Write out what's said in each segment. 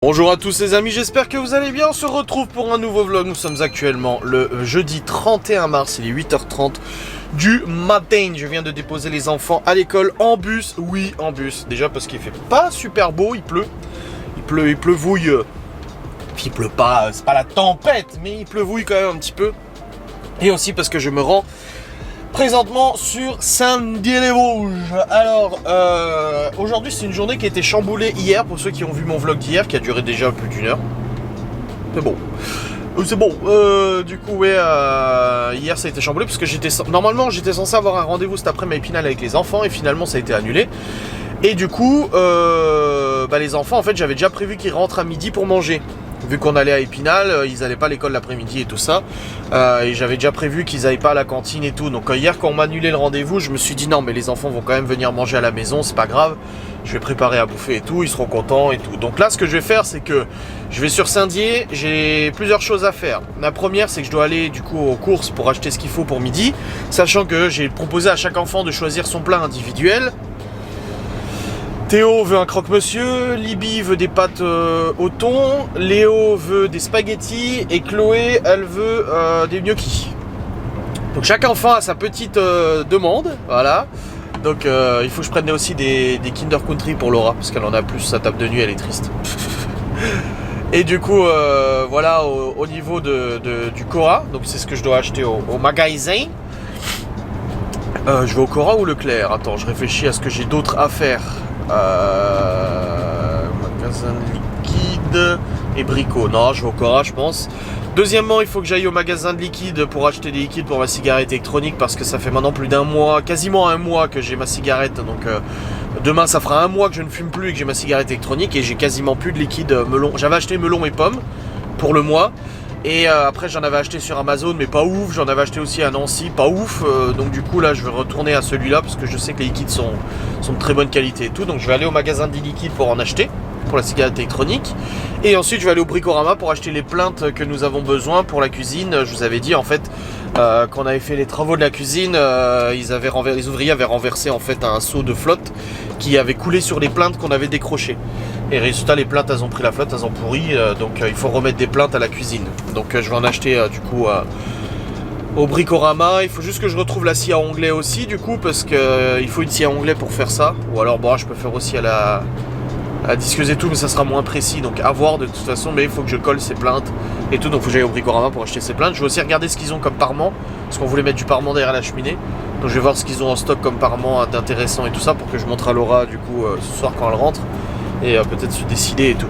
Bonjour à tous les amis, j'espère que vous allez bien. On se retrouve pour un nouveau vlog. Nous sommes actuellement le jeudi 31 mars, il est 8h30 du matin. Je viens de déposer les enfants à l'école en bus. Oui, en bus. Déjà parce qu'il fait pas super beau, il pleut. Il pleuvouille. Puis il pleut pas, c'est pas la tempête, mais il pleuvouille quand même un petit peu. Et aussi parce que je me rends présentement sur Saint-Dié-les-Vosges. Alors, aujourd'hui c'est une journée qui a été chamboulée hier, pour ceux qui ont vu mon vlog d'hier, qui a duré déjà plus d'1 heure. C'est bon. C'est bon. Du coup, ouais, hier ça a été chamboulé, parce que normalement j'étais censé avoir un rendez-vous cet après-midi à Épinal avec les enfants, et finalement ça a été annulé. Et du coup, les enfants, en fait, j'avais déjà prévu qu'ils rentrent à midi pour manger. Vu qu'on allait à Épinal, ils n'allaient pas à l'école l'après-midi et tout ça. Et j'avais déjà prévu qu'ils n'allaient pas à la cantine et tout. Donc hier, quand on m'a annulé le rendez-vous, je me suis dit non, mais les enfants vont quand même venir manger à la maison, c'est pas grave. Je vais préparer à bouffer et tout, ils seront contents et tout. Donc là, ce que je vais faire, c'est que je vais sur Saint-Dié, j'ai plusieurs choses à faire. La première, c'est que je dois aller du coup aux courses pour acheter ce qu'il faut pour midi. Sachant que j'ai proposé à chaque enfant de choisir son plat individuel. Théo veut un croque-monsieur, Libby veut des pâtes au thon, Léo veut des spaghettis et Chloé, elle veut des gnocchis. Donc chaque enfant a sa petite demande, voilà. Donc il faut que je prenne aussi des Kinder Country pour Laura, parce qu'elle en a plus, sa table de nuit elle est triste. Et du coup, voilà, au niveau du Cora, donc c'est ce que je dois acheter au magasin. Je vais au Cora ou Leclerc? Attends, je réfléchis à ce que j'ai d'autre à faire. Magasin de liquide et Brico. Non, je vais au Cora, je pense. Deuxièmement, il faut que j'aille au magasin de liquide pour acheter des liquides pour ma cigarette électronique, parce que ça fait maintenant plus d'1 mois, quasiment 1 mois que j'ai ma cigarette. Donc demain, ça fera 1 mois que je ne fume plus et que j'ai ma cigarette électronique, et j'ai quasiment plus de liquide melon. J'avais acheté melon et pommes pour le mois. Et après j'en avais acheté sur Amazon, mais pas ouf. J'en avais acheté aussi à Nancy, pas ouf. Donc du coup là je vais retourner à celui-là, parce que je sais que les liquides sont de très bonne qualité et tout. Donc je vais aller au magasin de liquides pour en acheter, pour la cigarette électronique. Et ensuite je vais aller au Bricorama pour acheter les plaintes que nous avons besoin pour la cuisine. Je vous avais dit en fait, quand on avait fait les travaux de la cuisine, les ouvriers avaient renversé en fait un seau de flotte qui avait coulé sur les plaintes qu'on avait décrochées. Et résultat, les plaintes elles ont pris la flotte, elles ont pourri, donc il faut remettre des plaintes à la cuisine. Donc je vais en acheter du coup au Bricorama. Il faut juste que je retrouve la scie à onglet aussi du coup, parce que il faut une scie à onglet pour faire ça. Ou alors bon, je peux faire aussi à la disqueuse et tout, mais ça sera moins précis, donc à voir de toute façon. Mais il faut que je colle ces plaintes et tout, donc il faut que j'aille au Bricorama pour acheter ces plaintes. Je vais aussi regarder ce qu'ils ont comme parement, parce qu'on voulait mettre du parement derrière la cheminée. Donc je vais voir ce qu'ils ont en stock comme parement d'intéressant et tout ça, pour que je montre à Laura du coup ce soir quand elle rentre. Et peut-être se décider et tout.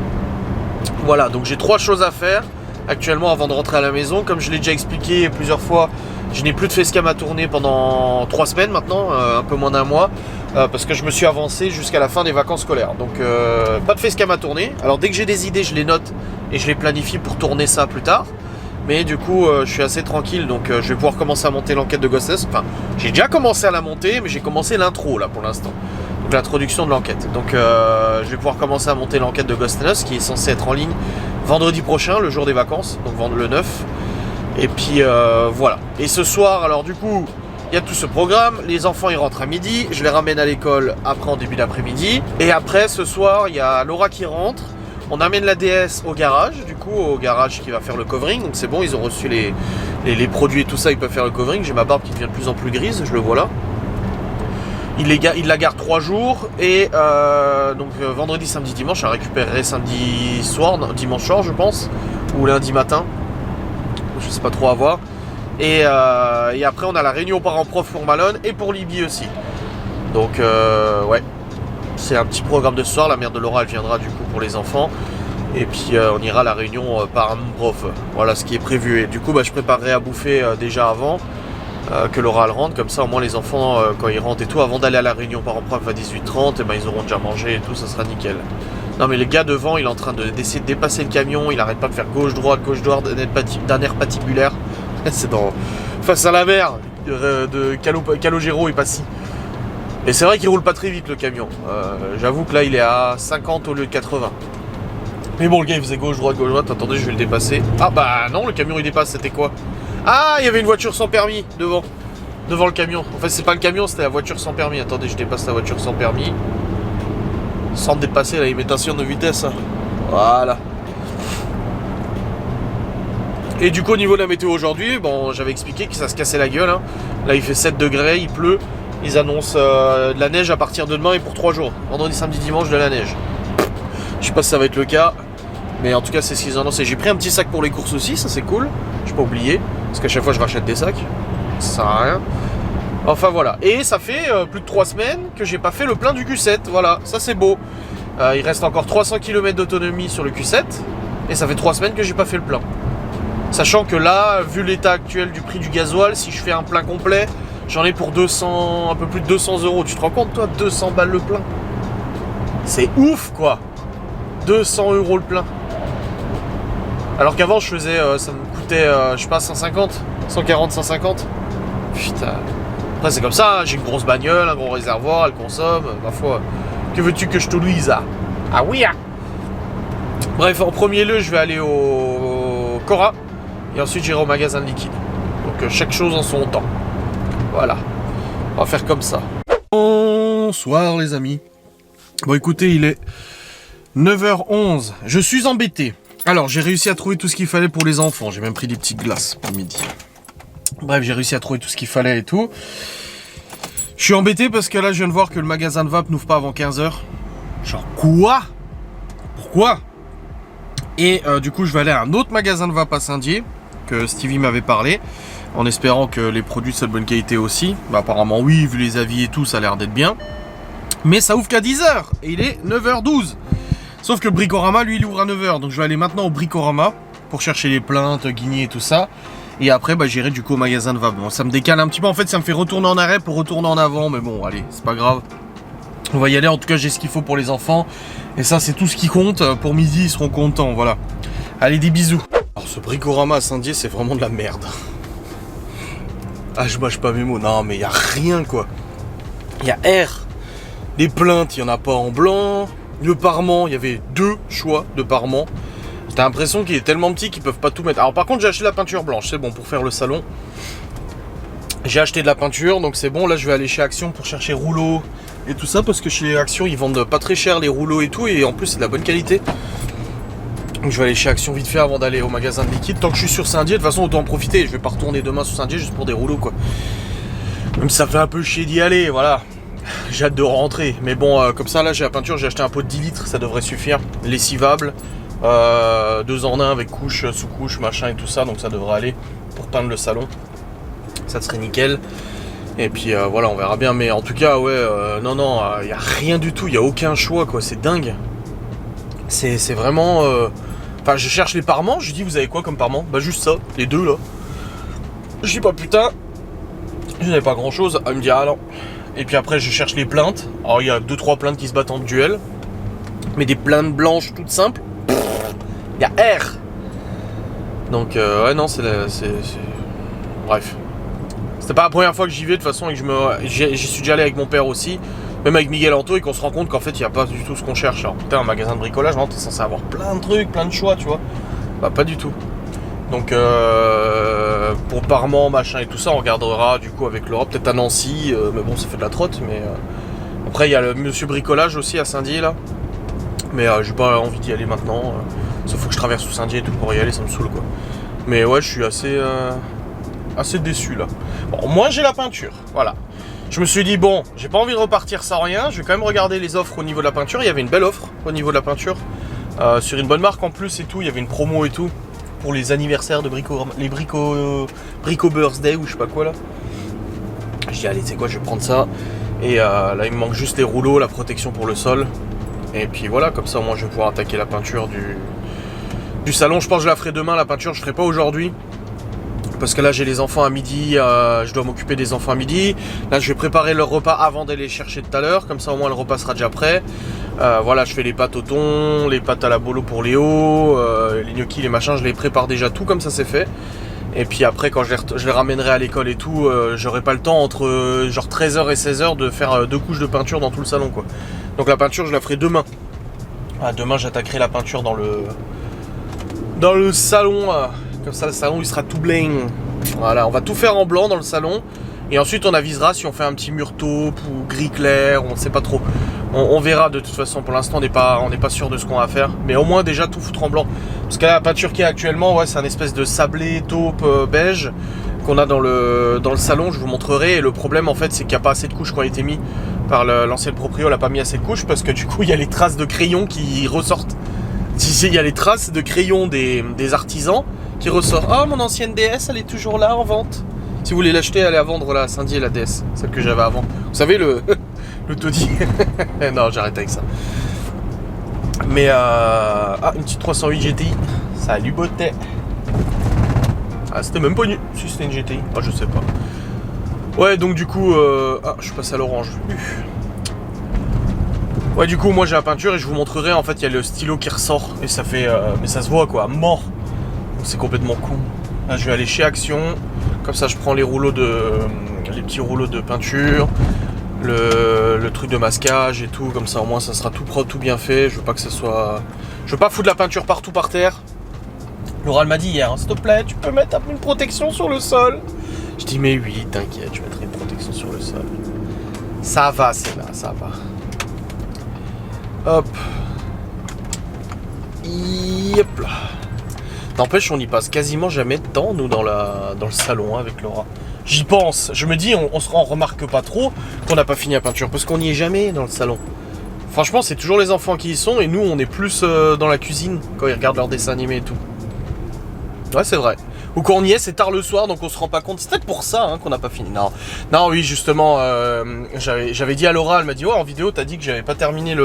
Voilà, donc j'ai 3 choses à faire actuellement avant de rentrer à la maison. Comme je l'ai déjà expliqué plusieurs fois, je n'ai plus de facecam à tourner pendant 3 semaines maintenant, un peu moins d'1 mois, parce que je me suis avancé jusqu'à la fin des vacances scolaires. Donc pas de facecam à tourner. Alors dès que j'ai des idées, je les note et je les planifie pour tourner ça plus tard. Mais du coup je suis assez tranquille, donc je vais pouvoir commencer à monter l'enquête de Ghostness. Enfin, j'ai déjà commencé à la monter, mais j'ai commencé l'intro là pour l'instant. Donc l'introduction de l'enquête. Donc je vais pouvoir commencer à monter l'enquête de Ghostness, qui est censée être en ligne vendredi prochain, le jour des vacances, donc le 9. Et puis voilà. Et ce soir, alors du coup, il y a tout ce programme. Les enfants ils rentrent à midi, je les ramène à l'école après en début d'après-midi. Et après ce soir, il y a Laura qui rentre. On amène la DS au garage, du coup, au garage qui va faire le covering. Donc c'est bon, ils ont reçu les produits et tout ça, ils peuvent faire le covering. J'ai ma barbe qui devient de plus en plus grise, je le vois là. Il la garde 3 jours. Et donc vendredi, samedi, dimanche, je la récupérerai samedi soir, dimanche soir je pense, ou lundi matin. Je sais pas trop à voir. Et après on a la réunion parents-prof pour Malone et pour Libby aussi. Donc ouais. C'est un petit programme de ce soir, la mère de Laura elle viendra du coup pour les enfants. Et puis on ira à la réunion parents-prof. Voilà ce qui est prévu. Et du coup je préparerai à bouffer déjà avant que Laura elle rentre. Comme ça au moins les enfants quand ils rentrent et tout, avant d'aller à la réunion parents-prof à 18h30, et ils auront déjà mangé et tout, ça sera nickel. Non mais le gars devant il est en train d'essayer de dépasser le camion, il arrête pas de faire gauche-droite d'un air patibulaire. C'est face à la mer de Calogero et Passy. Et c'est vrai qu'il roule pas très vite le camion. J'avoue que là il est à 50 au lieu de 80. Mais bon, le gars il faisait gauche droite. Attendez, je vais le dépasser. Ah bah non, le camion il dépasse. C'était quoi? Ah, il y avait une voiture sans permis devant le camion. En fait c'est pas le camion, c'était la voiture sans permis. Attendez, je dépasse la voiture sans permis. Sans dépasser la limitation de vitesse. Voilà. Et du coup au niveau de la météo aujourd'hui, bon j'avais expliqué que ça se cassait la gueule. Hein. Là il fait 7 degrés, il pleut. Ils annoncent de la neige à partir de demain et pour 3 jours. Vendredi, samedi, dimanche de la neige. Je sais pas si ça va être le cas. Mais en tout cas c'est ce qu'ils annoncent. Et j'ai pris un petit sac pour les courses aussi, ça c'est cool. Je pas oublié. Parce qu'à chaque fois je rachète des sacs. Ça sert à rien. Enfin voilà. Et ça fait plus de 3 semaines que j'ai pas fait le plein du Q7. Voilà, ça c'est beau. Il reste encore 300 km d'autonomie sur le Q7. Et ça fait 3 semaines que j'ai pas fait le plein. Sachant que là, vu l'état actuel du prix du gasoil, si je fais un plein complet, j'en ai pour 200, un peu plus de 200 euros. Tu te rends compte toi, 200 balles le plein? C'est ouf quoi. 200 euros le plein. Alors qu'avant je faisais, ça me coûtait, je sais pas, 150, 140, 150. Putain. Après c'est comme ça, j'ai une grosse bagnole, un gros réservoir, elle consomme, ma foi. Que veux-tu que je te dise? Ah oui. Bref, en premier lieu, je vais aller au Cora. Et ensuite j'irai au magasin de liquide. Donc chaque chose en son temps. Voilà. On va faire comme ça. Bonsoir les amis. Bon écoutez, il est 9h11. Je suis embêté. Alors j'ai réussi à trouver tout ce qu'il fallait pour les enfants. J'ai même pris des petites glaces pour midi. Bref, j'ai réussi à trouver tout ce qu'il fallait et tout. Je suis embêté parce que là je viens de voir que le magasin de vape n'ouvre pas avant 15h. Genre quoi? Pourquoi? Et du coup je vais aller à un autre magasin de vape à Saint-Dié que Stevie m'avait parlé, en espérant que les produits soient de bonne qualité aussi. Bah apparemment oui, vu les avis et tout, ça a l'air d'être bien. Mais ça ouvre qu'à 10h et il est 9h12. Sauf que Bricorama, lui, il ouvre à 9h. Donc je vais aller maintenant au Bricorama pour chercher les plaintes, guignées et tout ça. Et après, bah, j'irai du coup au magasin de vape. Bon, ça me décale un petit peu. En fait, ça me fait retourner en arrêt pour retourner en avant. Mais bon, allez, c'est pas grave. On va y aller. En tout cas, j'ai ce qu'il faut pour les enfants. Et ça, c'est tout ce qui compte. Pour midi, ils seront contents. Voilà. Allez, des bisous. Alors, ce Bricorama à Saint-Dié, c'est vraiment de la merde. Ah, je mâche pas mes mots. Non, mais il n'y a rien, quoi. Il y a R. Les plaintes, il n'y en a pas en blanc. Le parement, il y avait 2 choix de parement. T'as l'impression qu'il est tellement petit qu'ils peuvent pas tout mettre. Alors par contre j'ai acheté la peinture blanche, c'est bon pour faire le salon. J'ai acheté de la peinture, donc c'est bon. Là je vais aller chez Action pour chercher rouleaux et tout ça. Parce que chez Action ils vendent pas très cher les rouleaux et tout. Et en plus c'est de la bonne qualité. Donc je vais aller chez Action vite fait avant d'aller au magasin de liquide. Tant que je suis sur Saint-Dié, de toute façon autant en profiter. Je vais pas retourner demain sur Saint-Dié juste pour des rouleaux quoi. Même si ça fait un peu chier d'y aller, voilà. J'ai hâte de rentrer. Mais bon comme ça là j'ai la peinture, j'ai acheté un pot de 10 litres, ça devrait suffire. Lessivable. 2 en 1 avec couche, sous-couche, machin et tout ça, donc ça devrait aller pour peindre le salon. Ça serait nickel. Et puis voilà, on verra bien. Mais en tout cas, ouais, non, il n'y a rien du tout, il n'y a aucun choix, quoi. C'est dingue. C'est vraiment. Enfin, je cherche les parements, je dis, vous avez quoi comme parement? Bah, juste ça, les 2 là. Je dis, pas putain, je n'avais pas grand chose. Elle me dit, ah non. Et puis après, je cherche les plaintes. Alors, il y a 2-3 plaintes qui se battent en duel. Mais des plaintes blanches toutes simples. Il y a R. Donc ouais non bref. C'était pas la première fois que j'y vais de toute façon et que j'y suis déjà allé avec mon père aussi. Même avec Miguel Anto et qu'on se rend compte qu'en fait il n'y a pas du tout ce qu'on cherche. Alors putain un magasin de bricolage, non, t'es censé avoir plein de trucs, plein de choix tu vois. Bah pas du tout. Donc pour Parement, machin et tout ça, on regardera du coup avec l'Europe, peut-être à Nancy, mais bon ça fait de la trotte. Mais après il y a le monsieur bricolage aussi à Saint-Dié là. Mais j'ai pas envie d'y aller maintenant. Sauf que je traverse sous Saint-Dié et tout pour y aller, ça me saoule quoi. Mais ouais, je suis assez déçu là. Bon, moi j'ai la peinture, voilà. Je me suis dit, bon, j'ai pas envie de repartir sans rien. Je vais quand même regarder les offres au niveau de la peinture. Il y avait une belle offre au niveau de la peinture. Sur une bonne marque en plus et tout. Il y avait une promo et tout. Pour les anniversaires de les Brico Birthday ou je sais pas quoi là. Je dis, allez, tu sais quoi, je vais prendre ça. Et là, il me manque juste les rouleaux, la protection pour le sol. Et puis voilà, comme ça, moi je vais pouvoir attaquer la peinture du salon. Je pense que je la ferai demain, la peinture, je ferai pas aujourd'hui. Parce que là, j'ai les enfants à midi, je dois m'occuper des enfants à midi. Là, je vais préparer leur repas avant d'aller les chercher tout à l'heure. Comme ça, au moins, le repas sera déjà prêt. Voilà, je fais les pâtes au thon, les pâtes à la bolo pour Léo, les gnocchis, les machins, je les prépare déjà tout comme ça, c'est fait. Et puis après, quand je les ramènerai à l'école et tout, j'aurai pas le temps entre genre 13h et 16h de faire 2 couches de peinture dans tout le salon, quoi. Donc la peinture, je la ferai demain. Demain, j'attaquerai la peinture dans le salon. Comme ça, le salon, il sera tout bling. Voilà, on va tout faire en blanc dans le salon. Et ensuite on avisera si on fait un petit mur taupe ou gris clair, on ne sait pas trop. On verra de toute façon, pour l'instant on n'est pas sûr de ce qu'on va faire. Mais au moins déjà tout foutre en blanc. Parce que la peinture qui est actuellement, ouais, c'est un espèce de sablé taupe beige qu'on a dans le salon, je vous montrerai. Et le problème en fait c'est qu'il n'y a pas assez de couches qui ont été mis par l'ancienne proprio, elle n'a pas mis assez de couches parce que du coup il y a les traces de crayon qui ressortent. Il y a les traces de crayon des artisans qui ressortent. Ah, mon ancienne DS elle est toujours là en vente. Si vous voulez l'acheter, elle est à vendre là à Saint-Dié, la DS, celle que j'avais avant. Vous savez le taudis. Non, j'arrête avec ça. Mais une petite 308 GTI. Salut beauté. Ah, c'était même pas une... Si c'était une GTI. Ah, je sais pas. Ouais, donc du coup... je suis passé à l'orange. Ouais, du coup, moi j'ai la peinture et je vous montrerai. En fait, il y a le stylo qui ressort. Et ça fait... mais ça se voit, quoi. Mort. Donc c'est complètement con. Là, je vais aller chez Action. Comme ça, je prends les petits rouleaux de peinture. Le truc de masquage et tout. Comme ça, au moins, ça sera tout propre, tout bien fait. Je veux pas que ça soit... Je veux pas foutre la peinture partout par terre. Laura m'a dit hier, hein, s'il te plaît, tu peux mettre une protection sur le sol. Je dis mais oui, t'inquiète, je mettrai une protection sur le sol. Ça va, c'est là, ça va. Hop. Yep là. N'empêche, on n'y passe quasiment jamais de temps, nous, dans le salon, hein, avec Laura. J'y pense. Je me dis, on se remarque pas trop qu'on n'a pas fini la peinture, parce qu'on n'y est jamais dans le salon. Franchement, c'est toujours les enfants qui y sont, et nous, on est plus dans la cuisine, quand ils regardent leurs dessins animés et tout. Ouais, c'est vrai. Ou quand on y est, c'est tard le soir, donc on se rend pas compte. C'est peut-être pour ça hein, qu'on n'a pas fini. Non, oui, justement, j'avais dit à Laura, elle m'a dit, ouais, en vidéo, t'as dit que j'avais pas terminé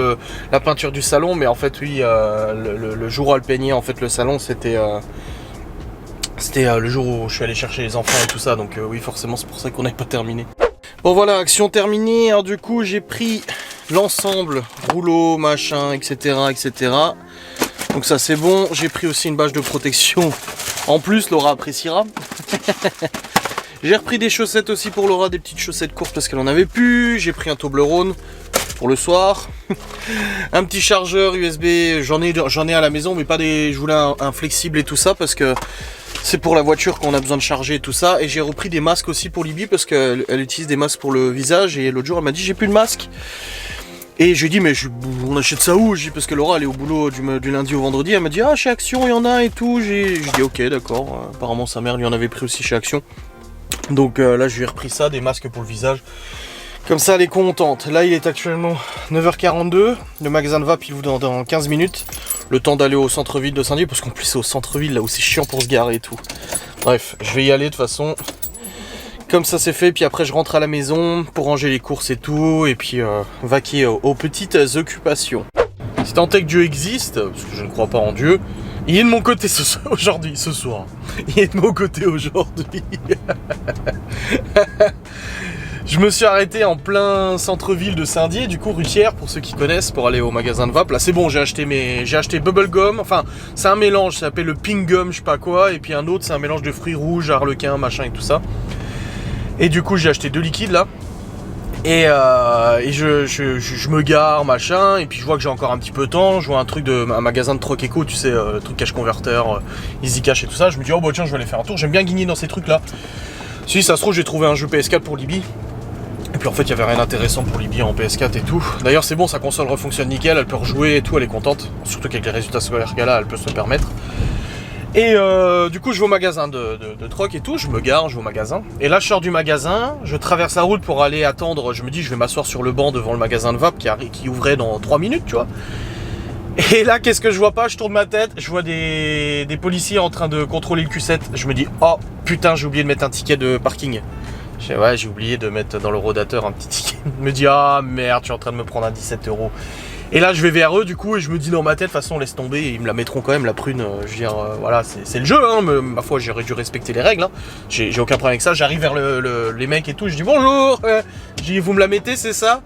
la peinture du salon, mais en fait, oui, le jour où elle peignait, en fait, le salon, c'était le jour où je suis allé chercher les enfants et tout ça, donc oui, forcément, c'est pour ça qu'on n'avait pas terminé. Bon, voilà, action terminée. Alors, du coup, j'ai pris l'ensemble, rouleau, machin, etc., etc. Donc ça c'est bon, j'ai pris aussi une bâche de protection. En plus, Laura appréciera. J'ai repris des chaussettes aussi pour Laura, des petites chaussettes courtes parce qu'elle en avait plus. J'ai pris un Toblerone pour le soir. Un petit chargeur USB, j'en ai à la maison, mais pas des. Je voulais un flexible et tout ça parce que c'est pour la voiture qu'on a besoin de charger et tout ça. Et j'ai repris des masques aussi pour Libye parce qu'elle utilise des masques pour le visage. Et l'autre jour elle m'a dit j'ai plus de masque. Et je lui ai dit mais on achète ça où? Parce que Laura elle est au boulot du lundi au vendredi. Elle m'a dit ah chez Action il y en a et tout. J'ai dit ok d'accord. Apparemment sa mère lui en avait pris aussi chez Action. Donc là je lui ai repris ça, des masques pour le visage. Comme ça elle est contente. Là il est actuellement 9h42. Le magasin de Vape il ouvre dans 15 minutes. Le temps d'aller au centre-ville de Saint-Dié. Parce qu'en plus c'est au centre-ville là où c'est chiant pour se garer et tout. Bref je vais y aller de toute façon. Comme ça c'est fait, puis après je rentre à la maison pour ranger les courses et tout, et puis vaquer aux petites occupations. Si tant est que Dieu existe, parce que je ne crois pas en Dieu, il est de mon côté ce soir. Il est de mon côté aujourd'hui. Je me suis arrêté en plein centre-ville de Saint-Dié, du coup rue Thiers, pour ceux qui connaissent, pour aller au magasin de Vape. Là c'est bon, j'ai acheté Bubblegum, enfin c'est un mélange, ça s'appelle le Pink Gum, je sais pas quoi, et puis un autre c'est un mélange de fruits rouges, harlequin, machin et tout ça. Et du coup j'ai acheté 2 liquides là. Et je me gare machin. Et puis je vois que j'ai encore un petit peu de temps. Je vois un magasin de troc éco, tu sais, truc cash converter, easy cash et tout ça. Je me dis oh bah tiens je vais aller faire un tour. J'aime bien guigner dans ces trucs là. Si ça se trouve j'ai trouvé un jeu PS4 pour Libye. Et puis en fait il y avait rien d'intéressant pour Libye en PS4 et tout. D'ailleurs c'est bon, sa console refonctionne nickel, elle peut rejouer et tout, elle est contente. Surtout qu'avec les résultats scolaires qu'elle a, elle peut se le permettre. Et du coup je vais au magasin de troc et tout, je me gare, je vais au magasin. Et là je sors du magasin, je traverse la route pour aller attendre, je me dis je vais m'asseoir sur le banc devant le magasin de Vape qui ouvrait dans 3 minutes, tu vois. Et là qu'est-ce que je vois pas, je tourne ma tête, je vois des policiers en train de contrôler le Q7. Je me dis oh putain j'ai oublié de mettre un ticket de parking. Ouais j'ai oublié de mettre dans le rodateur un petit ticket. Je me dis ah merde, je suis en train de me prendre un 17 €. Et là je vais vers eux du coup et je me dis dans ma tête, de toute façon laisse tomber, ils me la mettront quand même la prune, je veux dire voilà c'est le jeu hein, mais ma foi j'aurais dû respecter les règles hein. J'ai aucun problème avec ça, j'arrive vers les mecs et tout, je dis bonjour, je dis vous me la mettez c'est ça?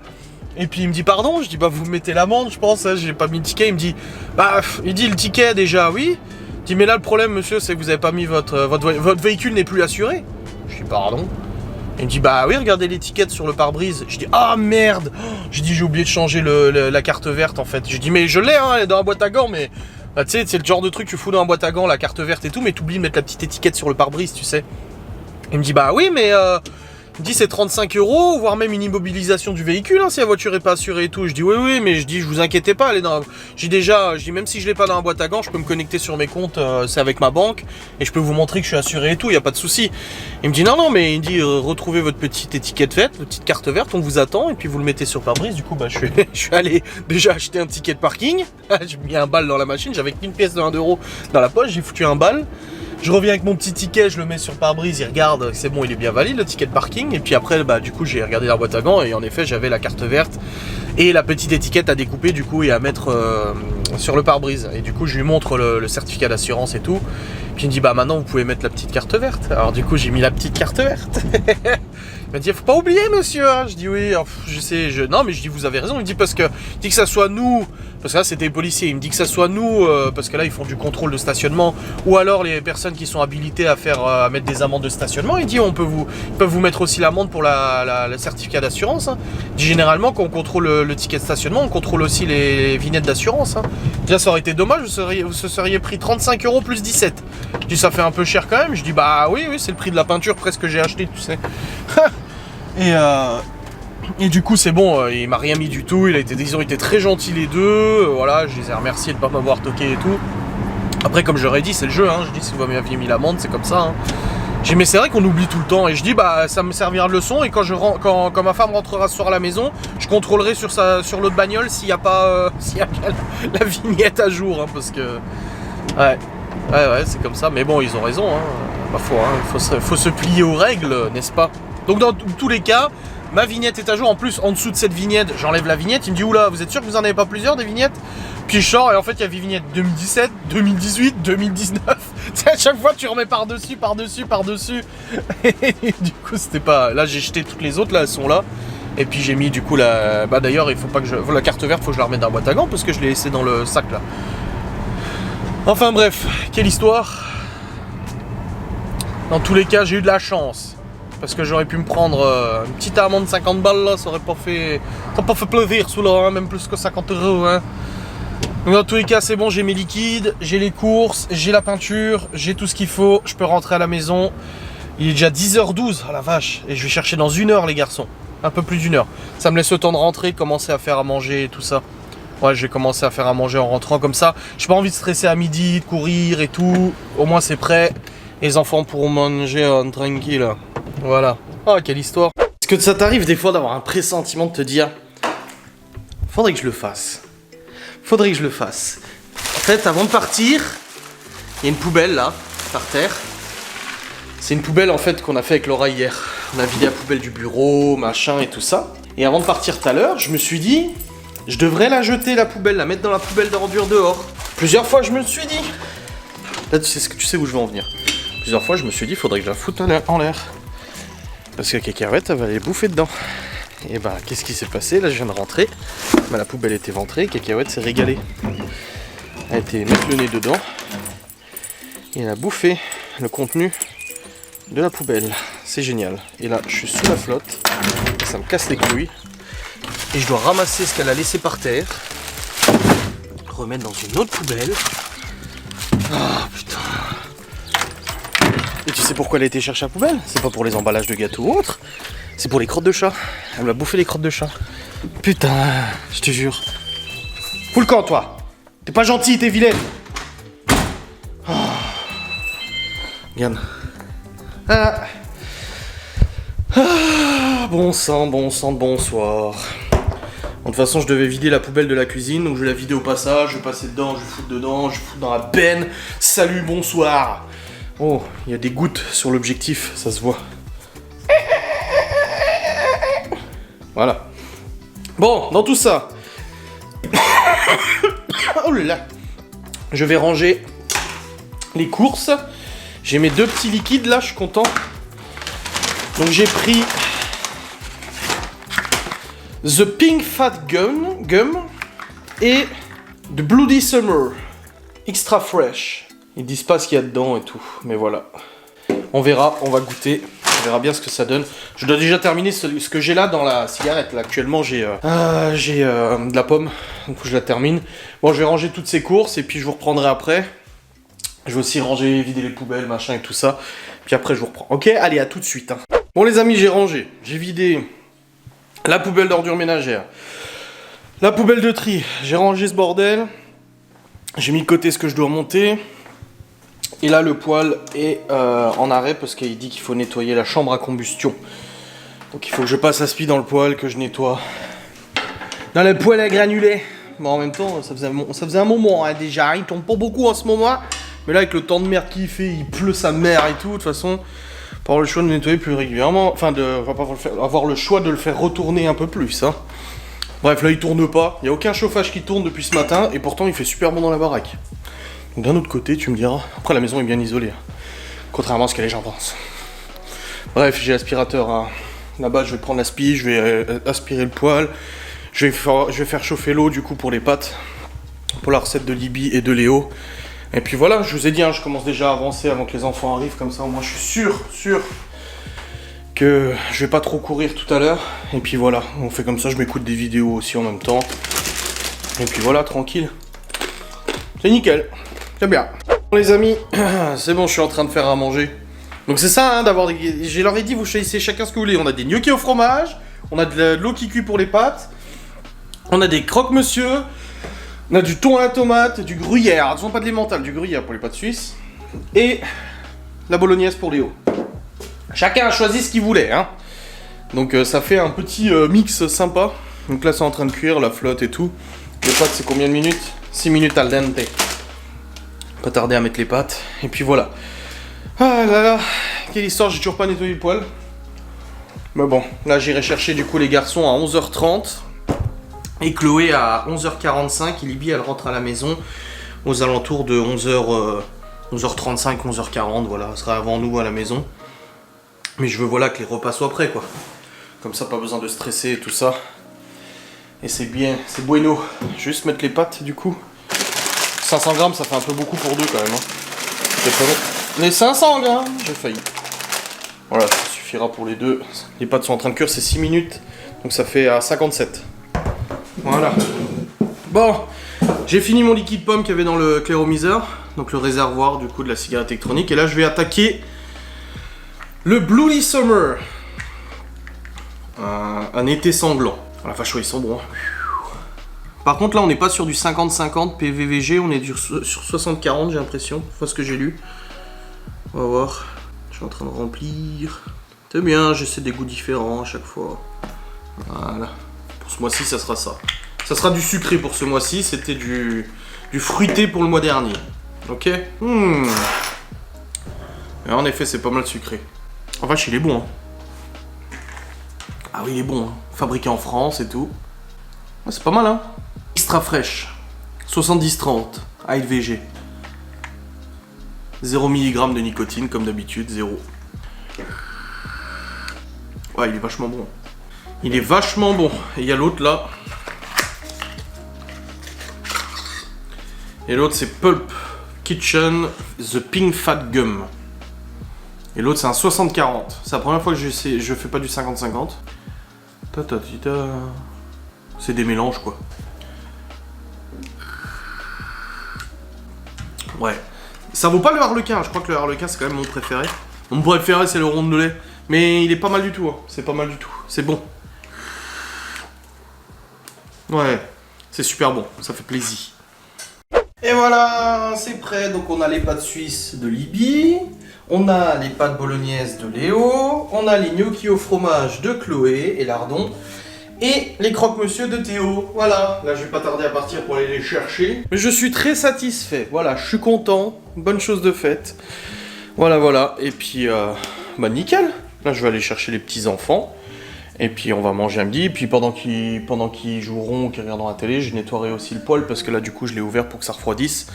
Et puis il me dit pardon, je dis bah vous me mettez l'amende je pense, hein, j'ai pas mis le ticket, il me dit bah il dit le ticket déjà oui, il dit mais là le problème monsieur c'est que vous avez pas mis votre véhicule n'est plus assuré. Je dis pardon. Il me dit bah oui regardez l'étiquette sur le pare-brise. Je dis ah merde. Je dis j'ai oublié de changer la carte verte en fait. Je dis mais je l'ai hein, elle est dans la boîte à gants mais bah, tu sais c'est le genre de truc que tu fous dans la boîte à gants la carte verte et tout mais t'oublies de mettre la petite étiquette sur le pare-brise tu sais. Il me dit bah oui mais Il me dit c'est 35 €, voire même une immobilisation du véhicule, hein, si la voiture est pas assurée et tout. Je dis oui, mais je dis, je vous inquiétez pas, elle est dans... Je dis même si je l'ai pas dans la boîte à gants, je peux me connecter sur mes comptes, c'est avec ma banque, et je peux vous montrer que je suis assuré et tout, y a pas de souci. Il me dit non, mais il me dit retrouvez votre petite étiquette verte, votre petite carte verte, on vous attend, et puis vous le mettez sur pare-brise. Du coup, bah, je suis allé déjà acheter un ticket de parking, j'ai mis un bal dans la machine, j'avais qu'une pièce de 1 € dans la poche, j'ai foutu un bal. Je reviens avec mon petit ticket, je le mets sur pare-brise, il regarde, c'est bon, il est bien valide le ticket de parking. Et puis après, bah, du coup, j'ai regardé la boîte à gants et en effet, j'avais la carte verte et la petite étiquette à découper du coup et à mettre sur le pare-brise. Et du coup, je lui montre le certificat d'assurance et tout. Puis il me dit, bah maintenant, vous pouvez mettre la petite carte verte. Alors du coup, j'ai mis la petite carte verte. Il m'a dit, faut pas oublier, monsieur. Je dis oui, je sais, non, mais je dis, vous avez raison. Il me dit, parce que, il dit que ça soit nous, parce que là, c'était les policiers. Il me dit que ça soit nous, parce que là, ils font du contrôle de stationnement, ou alors les personnes qui sont habilitées à mettre des amendes de stationnement. Il dit, ils peuvent vous mettre aussi l'amende pour le certificat d'assurance. Hein. Il dit, généralement, quand on contrôle le ticket de stationnement, on contrôle aussi les vignettes d'assurance. Hein. Déjà, ça aurait été dommage, vous se seriez pris 35 € plus 17. Je dis, ça fait un peu cher quand même. Je dis, bah oui, c'est le prix de la peinture presque que j'ai acheté, tu sais. Et du coup, c'est bon, il m'a rien mis du tout. Ils ont été très gentils les deux. Voilà, je les ai remerciés de ne pas m'avoir toqué et tout. Après, comme j'aurais dit, c'est le jeu. Hein. Je dis, si vous m'aviez mis l'amende, c'est comme ça. Hein. J'ai dit, mais c'est vrai qu'on oublie tout le temps. Et je dis, bah, ça me servira de leçon. Et quand ma femme rentrera ce soir à la maison, je contrôlerai sur l'autre bagnole s'il n'y a pas s'il y a bien la vignette à jour. Hein, parce que. Ouais, c'est comme ça. Mais bon, ils ont raison. Hein. Bah, faut se plier aux règles, n'est-ce pas? Donc dans tous les cas, ma vignette est à jour. En plus, en dessous de cette vignette, j'enlève la vignette. Il me dit, oula, vous êtes sûr que vous en avez pas plusieurs des vignettes? Puis je sors et en fait, il y a vignette 2017, 2018, 2019. À chaque fois, tu remets par-dessus. Et du coup, c'était pas... Là, j'ai jeté toutes les autres, là, elles sont là. Et puis j'ai mis du coup la... Bah d'ailleurs, il faut pas que la carte verte, faut que je la remette dans la boîte à gants parce que je l'ai laissée dans le sac, là. Enfin bref, quelle histoire. Dans tous les cas, j'ai eu de la chance. Parce que j'aurais pu me prendre une petite amende de 50 balles là, ça aurait pas fait plaisir sous là, hein, même plus que 50 €. Hein. Donc dans tous les cas, c'est bon, j'ai mes liquides, j'ai les courses, j'ai la peinture, j'ai tout ce qu'il faut, je peux rentrer à la maison. Il est déjà 10h12, oh la vache, et je vais chercher dans 1 heure les garçons, un peu plus d'1 heure. Ça me laisse le temps de rentrer, commencer à faire à manger et tout ça. Ouais, je vais commencer à faire à manger en rentrant comme ça. J'ai pas envie de stresser à midi, de courir et tout. Au moins c'est prêt. Les enfants pourront manger tranquille. Voilà. Oh, quelle histoire. Est-ce que ça t'arrive des fois d'avoir un pressentiment de te dire faudrait que je le fasse. En fait, avant de partir, il y a une poubelle là, par terre. C'est une poubelle en fait qu'on a fait avec Laura hier. On a vidé la poubelle du bureau, machin et tout ça. Et avant de partir tout à l'heure, je me suis dit, je devrais la jeter la poubelle, la mettre dans la poubelle d'ordures dehors. Plusieurs fois, je me suis dit. Là, tu sais où je veux en venir. Plusieurs fois, je me suis dit, faudrait que je la foute en l'air. Parce que Cacahuète, elle va aller bouffer dedans. Et bah, qu'est-ce qui s'est passé? Là, je viens de rentrer. Bah, la poubelle était ventrée, Cacahuète s'est régalée. Elle a été mettre le nez dedans. Et elle a bouffé le contenu de la poubelle. C'est génial. Et là, je suis sous la flotte. Et ça me casse les couilles. Et je dois ramasser ce qu'elle a laissé par terre. Remettre dans une autre poubelle. Ah, putain. Et tu sais pourquoi elle a été chercher la poubelle? C'est pas pour les emballages de gâteaux ou autre. C'est pour les crottes de chat. Elle m'a bouffé les crottes de chat. Putain, je te jure. Fous le camp, toi. T'es pas gentil, t'es vilaine. Oh. Regarde. Ah. Ah. Bon sang, bonsoir. De toute façon, je devais vider la poubelle de la cuisine, donc je vais la vider au passage, je vais passer dedans, je vais foutre dedans, je vais foutre dans la benne. Salut, bonsoir. Oh, il y a des gouttes sur l'objectif, ça se voit. Voilà. Bon, dans tout ça, oh là là, je vais ranger les courses. J'ai mes 2 petits liquides là, je suis content. Donc j'ai pris The Pink Fat Gum et The Bloody Summer Extra Fresh. Ils disent pas ce qu'il y a dedans et tout, mais voilà. On verra, on va goûter, on verra bien ce que ça donne. Je dois déjà terminer ce que j'ai là dans la cigarette. Là, actuellement, j'ai de la pomme, donc je la termine. Bon, je vais ranger toutes ces courses et puis je vous reprendrai après. Je vais aussi ranger, vider les poubelles, machin et tout ça. Puis après, je vous reprends. Ok, allez, à tout de suite. Hein. Bon les amis, j'ai rangé. J'ai vidé la poubelle d'ordures ménagères. La poubelle de tri. J'ai rangé ce bordel. J'ai mis de côté ce que je dois monter. Et là, le poêle est en arrêt parce qu'il dit qu'il faut nettoyer la chambre à combustion. Donc il faut que je passe la spie dans le poêle, que je nettoie. Dans le poêle à granulés. Bon, en même temps, ça faisait un moment hein, déjà. Il tombe pas beaucoup en ce moment. Mais là, avec le temps de merde qu'il fait, il pleut sa mère et tout. De toute façon, pas avoir le choix de nettoyer plus régulièrement. Enfin, avoir le choix de le faire retourner un peu plus. Hein. Bref, là, il tourne pas. Il n'y a aucun chauffage qui tourne depuis ce matin. Et pourtant, il fait super bon dans la baraque. Donc, d'un autre côté, tu me diras. Après, la maison est bien isolée. Hein, contrairement à ce que les gens pensent. Bref, j'ai l'aspirateur à... Là-bas, je vais prendre la spie, je vais aspirer le poêle. Je vais faire chauffer l'eau, du coup, pour les pâtes. Pour la recette de Libye et de Léo. Et puis voilà, je vous ai dit, hein, je commence déjà à avancer avant que les enfants arrivent. Comme ça, au moins, je suis sûr que je vais pas trop courir tout à l'heure. Et puis voilà, on fait comme ça, je m'écoute des vidéos aussi en même temps. Et puis voilà, tranquille. C'est nickel. C'est bien. Bon, les amis, c'est bon, je suis en train de faire à manger. Donc c'est ça, hein, d'avoir des... Je leur ai dit, vous choisissez chacun ce que vous voulez. On a des gnocchis au fromage, on a de l'eau qui cuit pour les pâtes, on a des croque-monsieur, on a du thon à la tomate, du gruyère. Attention, pas de l'emmental, du gruyère pour les pâtes suisses. Et la bolognaise pour Léo. Chacun a choisi ce qu'il voulait, hein. Donc ça fait un petit mix sympa. Donc là, c'est en train de cuire, la flotte et tout. Les pâtes, c'est combien de minutes? 6 minutes al dente. Pas tarder à mettre les pâtes. Et puis voilà. Ah là là, quelle histoire, j'ai toujours pas nettoyé le poêle. Mais bon, là j'irai chercher du coup les garçons à 11h30. Et Chloé à 11h45. Et Libye, elle rentre à la maison aux alentours de 11h35, 11h40. Voilà, elle sera avant nous à la maison. Mais je veux voilà que les repas soient prêts quoi. Comme ça, pas besoin de stresser et tout ça. Et c'est bien, c'est bueno. Juste mettre les pâtes du coup. 500 grammes, ça fait un peu beaucoup pour deux quand même. Hein. C'est pas bon. Les 500 grammes, j'ai failli. Voilà, ça suffira pour les deux. Les pâtes sont en train de cuire, c'est 6 minutes. Donc ça fait à 57. Voilà. Bon, j'ai fini mon liquide pomme qu'il y avait dans le clairomiseur. Donc le réservoir du coup de la cigarette électronique. Et là je vais attaquer le Bloody Summer. Un été sanglant. La vache, ils sont bons. Hein. Par contre là on n'est pas sur du 50-50 PVVG, on est sur 60-40 j'ai l'impression. Enfin ce que j'ai lu. On va voir. Je suis en train de remplir. C'est bien, j'essaie des goûts différents à chaque fois. Voilà. Pour ce mois-ci, ça sera ça. Ça sera du sucré pour ce mois-ci. C'était du fruité pour le mois dernier. Ok. Et en effet, c'est pas mal sucré. En vache, il est bon. Hein. Ah oui, il est bon. Hein. Fabriqué en France et tout. Ouais, c'est pas mal, hein. Extra fraîche. 70-30. ALVG. 0 mg de nicotine, comme d'habitude, 0. Ouais, il est vachement bon. Il est vachement bon. Et il y a l'autre là. Et l'autre c'est Pulp Kitchen The Pink Fat Gum. Et l'autre c'est un 60-40. C'est la première fois que je fais pas du 50-50. C'est des mélanges quoi. Ouais. Ça vaut pas le harlequin, je crois que le harlequin c'est quand même mon préféré. Mon préféré c'est le rondelet. Mais il est pas mal du tout, hein. C'est pas mal du tout. C'est bon. Ouais, c'est super bon, ça fait plaisir. Et voilà, c'est prêt. Donc on a les pâtes suisses de Libye. On a les pâtes bolognaises de Léo. On a les gnocchis au fromage de Chloé et lardon. Et les croque-monsieur de Théo. Voilà, là je vais pas tarder à partir pour aller les chercher. Mais je suis très satisfait, voilà, je suis content. Bonne chose de faite. Voilà, voilà. Et puis, bah nickel. Là je vais aller chercher les petits-enfants. Et puis on va manger un midi. Et puis pendant qu'ils joueront, qu'ils regarderont la télé, je nettoierai aussi le poêle. Parce que là du coup je l'ai ouvert pour que ça refroidisse.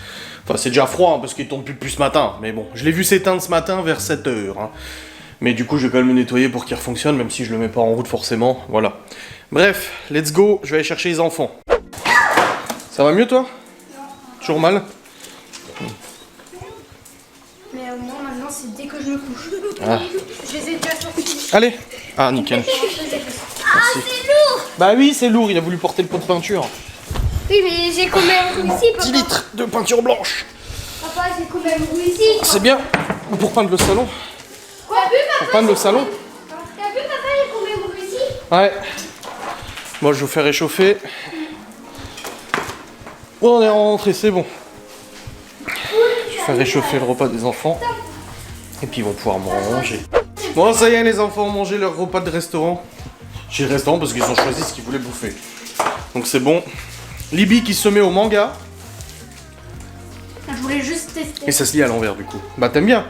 Enfin c'est déjà froid hein, parce qu'il tombe plus depuis ce matin. Mais bon, je l'ai vu s'éteindre ce matin vers 7h. Hein. Mais du coup je vais quand même le nettoyer pour qu'il refonctionne. Même si je le mets pas en route forcément. Voilà. Bref, let's go, je vais aller chercher les enfants. Ça va mieux toi? Non. Toujours mal? Mais moi maintenant c'est dès que je me couche. Ah. Je les ai déjà sortis. Allez. Ah nickel. Ah c'est lourd. Bah oui c'est lourd, il a voulu porter le pot de peinture. Oui mais j'ai quand même réussi papa. 10 litres de peinture blanche. Papa j'ai quand même réussi. C'est bien. Pour peindre le salon. Quoi? Pour peindre le salon. Ouais. Moi, je vous fais réchauffer. Bon, on est rentré, c'est bon. Je vais faire réchauffer le repas des enfants. Et puis ils vont pouvoir manger. Bon, ça y est, les enfants ont mangé leur repas de restaurant. Chez le restaurant parce qu'ils ont choisi ce qu'ils voulaient bouffer. Donc c'est bon. Libby qui se met au manga. Je voulais juste tester. Et ça se lit à l'envers du coup. Bah t'aimes bien.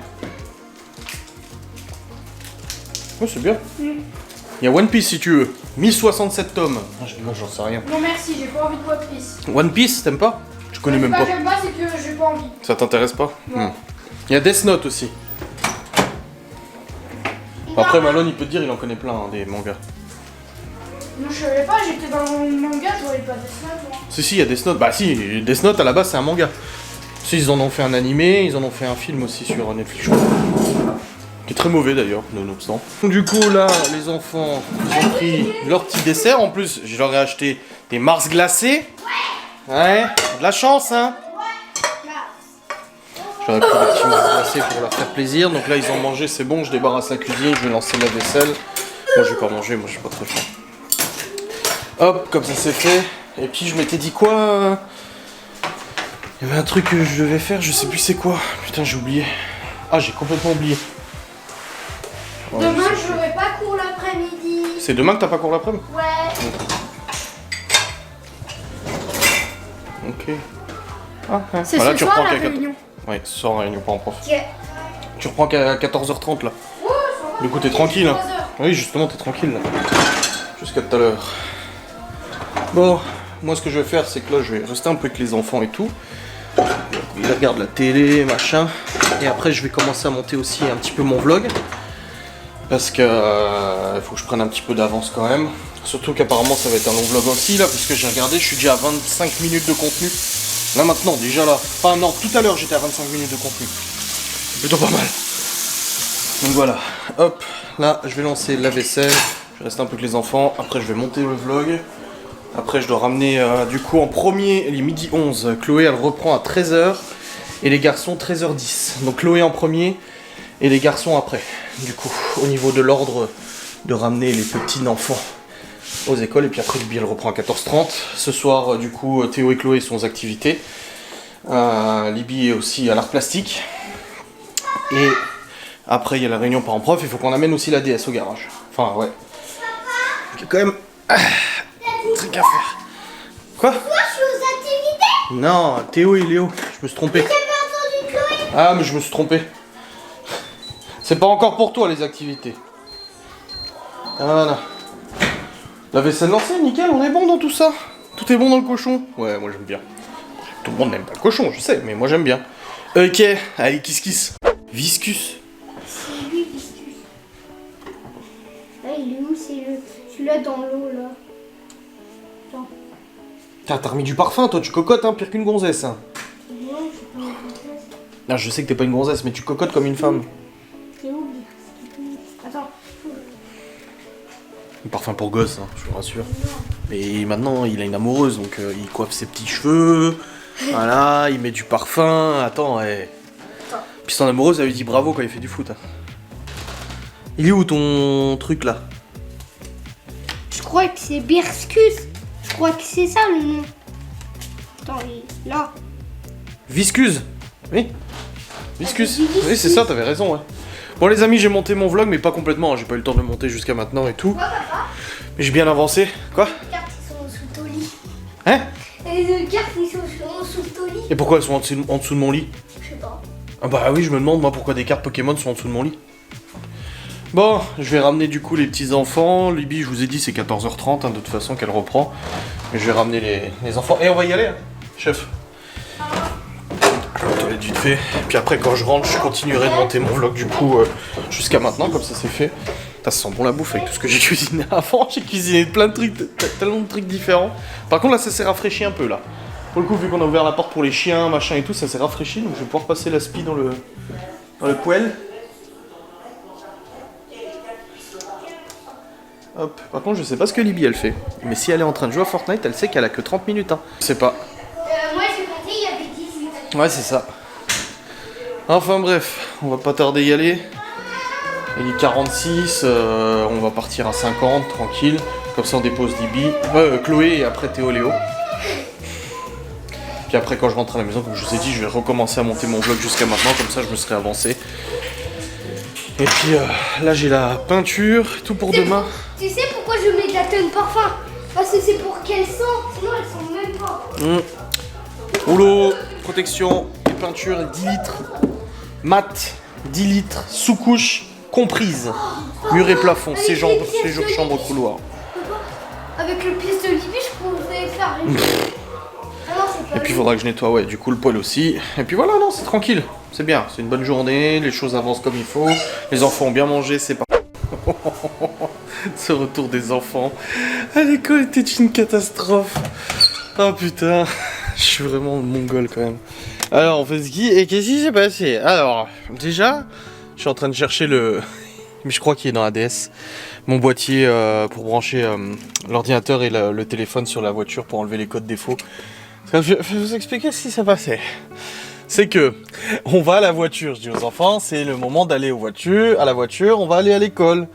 Ouais, c'est bien. Il y a One Piece si tu veux. 1067 tomes. Moi j'en sais rien. Non merci, j'ai pas envie de One Piece. One Piece, t'aimes pas? Je connais même pas. J'aime pas, c'est que j'ai pas envie. Ça t'intéresse pas? Non. Il y a Death Note aussi. Après Malone il peut te dire il en connaît plein hein, des mangas. Non je savais pas, j'étais dans le manga, je voyais pas Death Note moi. Si il y a Death Note. Bah si, Death Note à la base c'est un manga. Si ils en ont fait un animé, ils en ont fait un film aussi sur Netflix. Qui est très mauvais d'ailleurs, nonobstant. Du coup là, les enfants, ils ont pris leur petit dessert. En plus, je leur ai acheté des Mars glacés. Ouais, de la chance hein. J'aurais pris des petits Mars glacés pour leur faire plaisir. Donc là, ils ont mangé, c'est bon, je débarrasse la cuisine, je vais lancer la vaisselle. Moi, je vais pas manger, moi, je suis pas très faim. Hop, comme ça c'est fait. Et puis, je m'étais dit quoi Il y avait un truc que je devais faire, je sais plus c'est quoi. Putain, j'ai oublié. Ah, j'ai complètement oublié. Ouais, Demain j'aurai pas cours l'après-midi. c'est demain que t'as pas cours l'après-midi? Ouais. Ok. Ah, ouais. C'est Voilà, ce tu soir reprends la qu'à réunion. Ouais, ce soir, réunion, pas en prof. Ok. Tu reprends qu'à 14h30 là. Oh, ça va. Du coup, t'es tranquille. Hein. 3 heures. Oui, justement, t'es tranquille là. Jusqu'à tout à l'heure. Bon, moi, ce que je vais faire, c'est que là, je vais rester un peu avec les enfants et tout. Ils regardent la télé, machin. Et après, je vais commencer à monter aussi un petit peu mon vlog. Parce que il faut que je prenne un petit peu d'avance quand même. Surtout qu'apparemment, ça va être un long vlog aussi là. Puisque j'ai regardé, je suis déjà à 25 minutes de contenu. Là maintenant, déjà là. Enfin, non, tout à l'heure, j'étais à 25 minutes de contenu. C'est plutôt pas mal. Donc voilà, hop, là je vais lancer la vaisselle, je vais rester un peu avec les enfants, après je vais monter le vlog, après je dois ramener du coup en premier, il est midi 11, Chloé elle reprend à 13h et les garçons 13h10, donc Chloé en premier et les garçons après, du coup au niveau de l'ordre de ramener les petits enfants aux écoles et puis après Libby elle reprend à 14h30, ce soir du coup Théo et Chloé sont aux activités, Libby est aussi à l'art plastique et après, il y a la réunion parents prof, il faut qu'on amène aussi la DS au garage. Enfin, ouais. Il y a quand même un truc à faire. Quoi? Moi je suis aux activités. Non, Théo et Léo, je me suis trompé. J'ai pas entendu Chloé. Ah, mais je me suis trompé. C'est pas encore pour toi les activités. Voilà. La vaisselle lancée, nickel, on est bon dans tout ça. Tout est bon dans le cochon. Ouais, moi j'aime bien. Tout le monde n'aime pas le cochon, je sais, mais moi j'aime bien. Ok, allez, kiss. Viscus. C'est lui, Viscus. Ah, il est où? C'est celui-là dans l'eau là. Attends. T'as remis du parfum, toi, tu cocottes, hein, pire qu'une gonzesse. Hein. Non, je sais pas où c'est. Ah, je sais que t'es pas une gonzesse, mais tu cocottes comme une femme. C'est où? Attends. Un parfum pour gosse, hein, je vous rassure. Et maintenant, il a une amoureuse, donc il coiffe ses petits cheveux. Voilà, il met du parfum. Attends, ouais. Puis son amoureuse, elle lui dit bravo quand il fait du foot. Hein. Il est où ton truc là? Je crois que c'est Viscus. Je crois que c'est ça le nom. Attends, il est là. Viscuse. Oui. Viscus. Ah, c'est Oui, c'est ça, t'avais raison, ouais. Bon, les amis, j'ai monté mon vlog, mais pas complètement. Hein. J'ai pas eu le temps de le monter jusqu'à maintenant et tout. Quoi, papa? Mais j'ai bien avancé. Quoi? Les cartes, ils sont sous ton lit. Hein? Et les cartes, ils sont sous ton lit. Et pourquoi elles sont en dessous de mon lit? Je sais pas. Ah bah oui, je me demande moi pourquoi des cartes Pokémon sont en dessous de mon lit. Bon, je vais ramener du coup les petits enfants. Libby, je vous ai dit, c'est 14h30 hein, de toute façon qu'elle reprend. Mais je vais ramener les enfants. Et on va y aller, hein, chef. Je vais aux toilettes vite fait. Puis après, quand je rentre, je continuerai de monter mon vlog du coup jusqu'à maintenant, comme ça c'est fait. Ça sent bon la bouffe avec tout ce que j'ai cuisiné avant. J'ai cuisiné plein de trucs, tellement de trucs différents. Par contre, là, ça s'est rafraîchi un peu là. Pour le coup, vu qu'on a ouvert la porte pour les chiens, machin et tout, ça s'est rafraîchi, donc je vais pouvoir passer la spi dans le poêle. Hop. Par contre, je sais pas ce que Libby elle fait. Mais si elle est en train de jouer à Fortnite, elle sait qu'elle a que 30 minutes. Hein. Je sais pas. Moi, j'ai compté, il y avait 18. Ouais, c'est ça. Enfin bref, on va pas tarder y aller. Il est 46, on va partir à 50, tranquille. Comme ça on dépose Libby, Chloé et après Théo Léo. Puis après quand je rentre à la maison, comme je vous ai dit, je vais recommencer à monter mon vlog jusqu'à maintenant, comme ça je me serai avancé. Et puis là j'ai la peinture, tout pour demain. Tu sais pourquoi je mets de la tonne parfum? Parce que c'est pour qu'elles sentent, sinon elles sentent même pas. Rouleau, protection, et peinture 10 litres. Mat, 10 litres, sous-couche, comprise. Mur et plafond, séjour chambre couloir. Avec le pièce de Libby, je pouvais faire une... Ah non, c'est pas Et puis il faudra que je nettoie, ouais, du coup le poêle aussi. Et puis voilà, non, c'est tranquille, c'est bien, c'est une bonne journée, les choses avancent comme il faut, les enfants ont bien mangé, c'est pas... Ce retour des enfants à l'école était une catastrophe. Oh putain, je suis vraiment mongol quand même. Alors on fait ski, et qu'est-ce qui s'est passé? Alors, déjà, je suis en train de chercher le... Mais je crois qu'il est dans ADS. Mon boîtier pour brancher l'ordinateur et le téléphone sur la voiture pour enlever les codes défauts. Je vais vous expliquer ce qui s'est passé. C'est que on va à la voiture, je dis aux enfants, c'est le moment d'aller à la voiture, on va aller à l'école.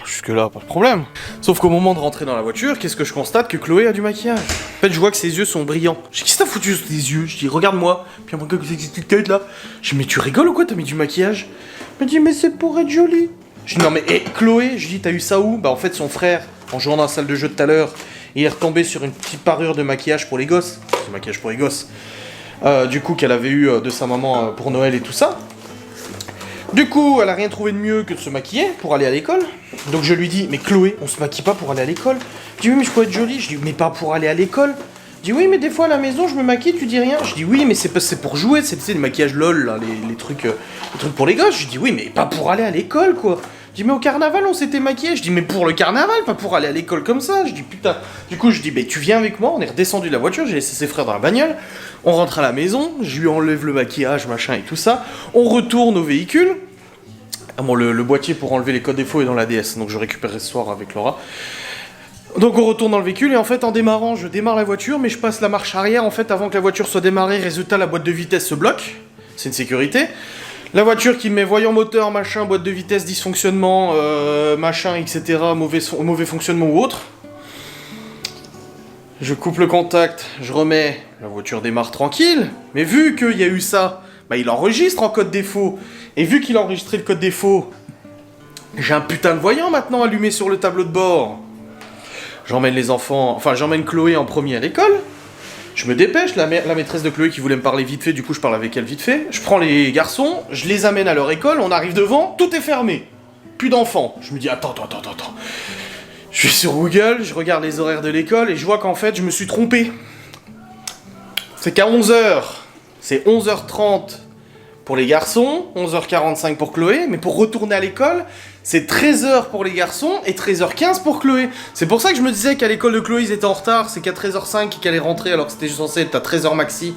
Jusque là, pas de problème. Sauf qu'au moment de rentrer dans la voiture, qu'est-ce que je constate? Que Chloé a du maquillage. En fait, je vois que ses yeux sont brillants. Je dis, qu'est-ce que t'as foutu sur tes yeux? Je dis, regarde-moi. Puis après, qu'est-ce que c'est que cette tête là? Je dis, mais tu rigoles ou quoi? T'as mis du maquillage? Il me dit, mais c'est pour être jolie. Je dis, non mais Chloé, je dis, t'as eu ça où? Bah en fait, son frère, en jouant dans la salle de jeu tout à l'heure, il est retombé sur une petite parure de maquillage pour les gosses. C'est maquillage pour les gosses. Du coup, qu'elle avait eu de sa maman pour Noël et tout ça. Du coup, elle a rien trouvé de mieux que de se maquiller pour aller à l'école. Donc je lui dis, mais Chloé, on se maquille pas pour aller à l'école? Je dis, oui, mais je peux être jolie. Je dis, mais pas pour aller à l'école. Je dis, oui, mais des fois à la maison, je me maquille, tu dis rien. Je dis, oui, mais c'est pour jouer, c'est le maquillage LOL, là, les trucs pour les gosses. Je dis, oui, mais pas pour aller à l'école, quoi. Je dis, mais au carnaval, on s'était maquillé. Je dis, mais pour le carnaval, pas pour aller à l'école comme ça. Je dis, putain. Du coup, je dis, mais tu viens avec moi. On est redescendu de la voiture, j'ai laissé ses frères dans la bagnole. On rentre à la maison, je lui enlève le maquillage, machin et tout ça. On retourne au véhicule. Ah bon, le boîtier pour enlever les codes défauts est dans la DS, donc je récupérerai ce soir avec Laura. Donc on retourne dans le véhicule et en fait en démarrant, je démarre la voiture, mais je passe la marche arrière en fait avant que la voiture soit démarrée. Résultat, la boîte de vitesse se bloque. C'est une sécurité. La voiture qui met voyant moteur, machin, boîte de vitesse, dysfonctionnement, machin, etc. Mauvais fonctionnement ou autre. Je coupe le contact, je remets, la voiture démarre tranquille. Mais vu qu'il y a eu ça, bah il enregistre en code défaut. Et vu qu'il a enregistré le code défaut, j'ai un putain de voyant maintenant allumé sur le tableau de bord. J'emmène les enfants, enfin j'emmène Chloé en premier à l'école. Je me dépêche, la maîtresse de Chloé qui voulait me parler vite fait, du coup je parle avec elle vite fait. Je prends les garçons, je les amène à leur école, on arrive devant, tout est fermé. Plus d'enfants. Je me dis attends. Je suis sur Google, je regarde les horaires de l'école et je vois qu'en fait je me suis trompé. C'est qu'à 11h, c'est 11h30 pour les garçons, 11h45 pour Chloé, mais pour retourner à l'école, c'est 13h pour les garçons et 13h15 pour Chloé. C'est pour ça que je me disais qu'à l'école de Chloé, ils étaient en retard, c'est qu'à 13h05 qu'elle est rentrée alors que c'était censé être à 13h maxi.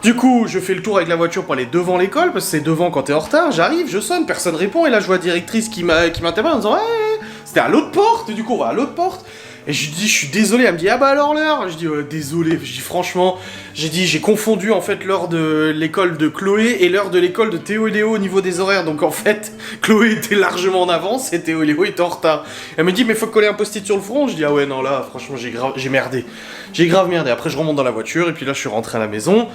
Du coup, je fais le tour avec la voiture pour aller devant l'école, parce que c'est devant quand t'es en retard, j'arrive, je sonne, personne répond, et là je vois la directrice qui m'interpelle en disant « Ouais, c'était à l'autre porte !» Et du coup, on va à l'autre porte. Et je lui dis, je suis désolé, elle me dit, ah bah alors l'heure? Je dis, désolé, je dis franchement, j'ai confondu en fait l'heure de l'école de Chloé et l'heure de l'école de Théo et Léo au niveau des horaires, donc en fait, Chloé était largement en avance et Théo et Léo étaient en retard. Elle me dit, mais faut coller un post-it sur le front? Je dis, ah ouais, non là, franchement, j'ai merdé. J'ai grave merdé. Après, je remonte dans la voiture et puis là, je suis rentré à la maison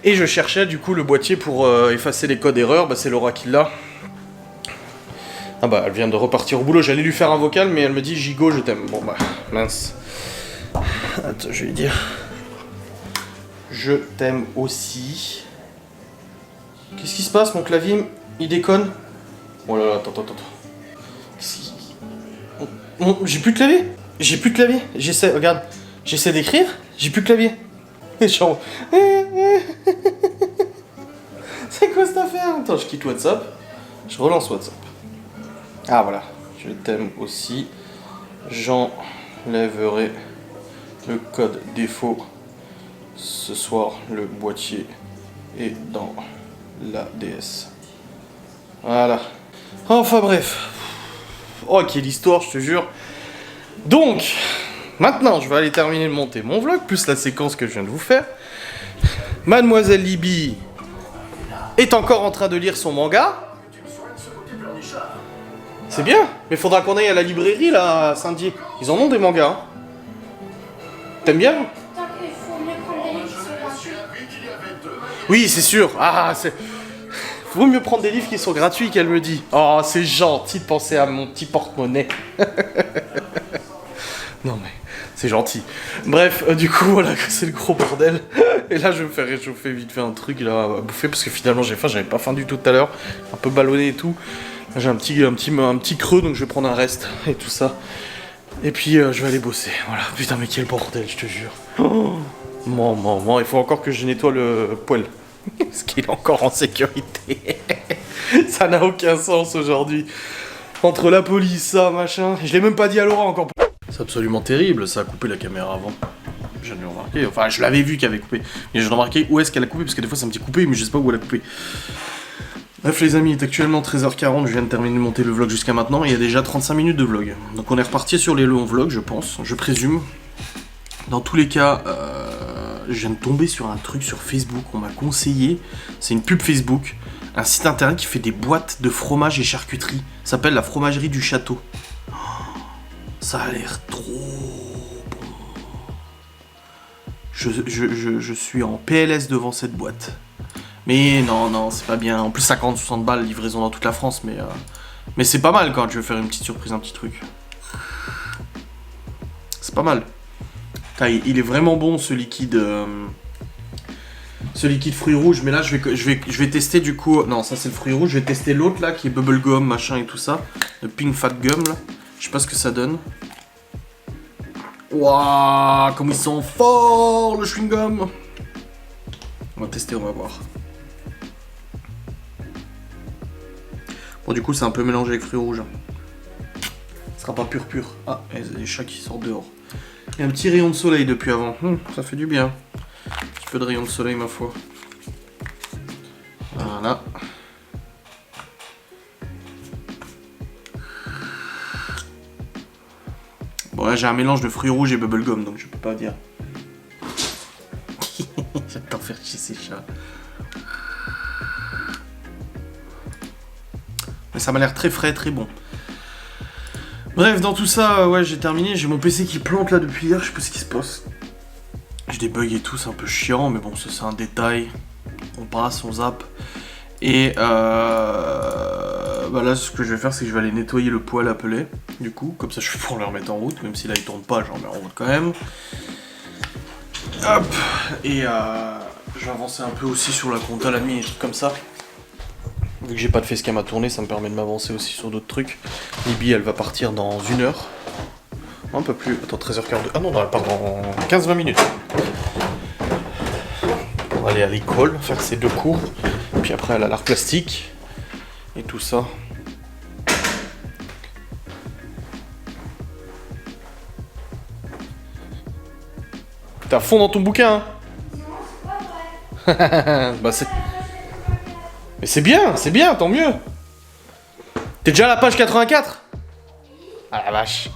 et je cherchais du coup le boîtier pour effacer les codes erreurs, bah c'est Laura qui l'a. Ah bah, elle vient de repartir au boulot, j'allais lui faire un vocal, mais elle me dit « Gigo, je t'aime ». Bon bah, mince. Attends, je vais lui dire « Je t'aime aussi ». Qu'est-ce qui se passe, mon clavier? Il déconne? Oh là là, attends. J'ai plus de clavier? J'ai plus de clavier. J'essaie, regarde, j'essaie d'écrire, j'ai plus de clavier. Genre... C'est quoi cette affaire? Attends, je quitte WhatsApp, je relance WhatsApp. Ah voilà, je t'aime aussi. J'enlèverai le code défaut ce soir. Le boîtier est dans la DS. Voilà. Enfin bref. Oh, quelle histoire, je te jure. Donc, maintenant, je vais aller terminer de monter mon vlog, plus la séquence que je viens de vous faire. Mademoiselle Libby est encore en train de lire son manga. C'est bien, mais faudra qu'on aille à la librairie là à Saint-Dié. Ils en ont des mangas. Hein. T'aimes bien? Il faut mieux prendre des livres qui sont gratuits. Oui, c'est sûr. Ah, c'est... Vaut mieux prendre des livres qui sont gratuits, qu'elle me dit. Oh, c'est gentil de penser à mon petit porte-monnaie. Non mais, c'est gentil. Bref, du coup, voilà, c'est le gros bordel. Et là, je vais me faire réchauffer vite fait un truc là, à bouffer, parce que finalement, j'ai faim, j'avais pas faim du tout tout à l'heure. Un peu ballonné et tout. Là, j'ai un petit creux, donc je vais prendre un reste et tout ça. Et puis, je vais aller bosser. Voilà, putain, mais quel bordel, je te jure. Oh, il faut encore que je nettoie le poêle. Parce qu'il est encore en sécurité. Ça n'a aucun sens aujourd'hui. Entre la police, ça, machin. Je l'ai même pas dit à Laura encore. C'est absolument terrible, ça a coupé la caméra avant. Je l'ai remarqué. Enfin, je l'avais vu qu'elle avait coupé. Mais je l'ai remarqué où est-ce qu'elle a coupé, parce que des fois ça me dit coupé, mais je sais pas où elle a coupé. Bref les amis, il est actuellement 13h40, je viens de terminer de monter le vlog jusqu'à maintenant, et il y a déjà 35 minutes de vlog. Donc on est reparti sur les longs vlogs, je pense, je présume. Dans tous les cas, je viens de tomber sur un truc sur Facebook, on m'a conseillé, c'est une pub Facebook, un site internet qui fait des boîtes de fromage et charcuterie. Ça s'appelle la fromagerie du château. Oh, ça a l'air trop bon. Je suis en PLS devant cette boîte. Mais non, c'est pas bien. En plus 50-60 balles, livraison dans toute la France, mais c'est pas mal quand tu veux faire une petite surprise, un petit truc. C'est pas mal. Il est vraiment bon ce liquide fruits rouges, mais là je vais tester du coup. Non, ça c'est le fruit rouge, je vais tester l'autre là qui est bubblegum machin et tout ça. Le pink fat gum là. Je sais pas ce que ça donne. Waouh, comme ils sont forts le chewing gum. On va tester, on va voir. Bon du coup c'est un peu mélangé avec fruits rouges. Ce sera pas pur. Ah, il y a des chats qui sortent dehors. Il y a un petit rayon de soleil depuis avant. Ça fait du bien. Un petit peu de rayon de soleil, ma foi. Voilà. Bon, là, j'ai un mélange de fruits rouges et bubblegum, donc je peux pas dire. J'adore faire chier ces chats. Mais ça m'a l'air très frais, très bon. Bref, dans tout ça, ouais, j'ai terminé. J'ai mon PC qui plante là depuis hier, je sais pas ce qui se passe. J'ai des bugs et tout, c'est un peu chiant, mais bon, ça c'est un détail. On passe, on zappe. Et bah là, ce que je vais faire, c'est que je vais aller nettoyer le poêle à pellet. Du coup, comme ça, je vais pouvoir le remettre en route, même si là il tourne pas, j'en remets en route quand même. Hop. Et je vais avancer un peu aussi sur la compta, la nuit et trucs comme ça. Vu que j'ai pas de facecam à tourner, ça me permet de m'avancer aussi sur d'autres trucs. Libby, elle va partir dans 1 heure. Un peu plus. Attends, 13h42. Ah non, elle part dans 15-20 minutes. On va aller à l'école, faire ses 2 cours. Puis après, elle a l'art plastique. Et tout ça. T'es à fond dans ton bouquin, hein? Non, c'est pas vrai. Bah c'est... Mais c'est bien, tant mieux. T'es déjà à la page 84? Ah la vache.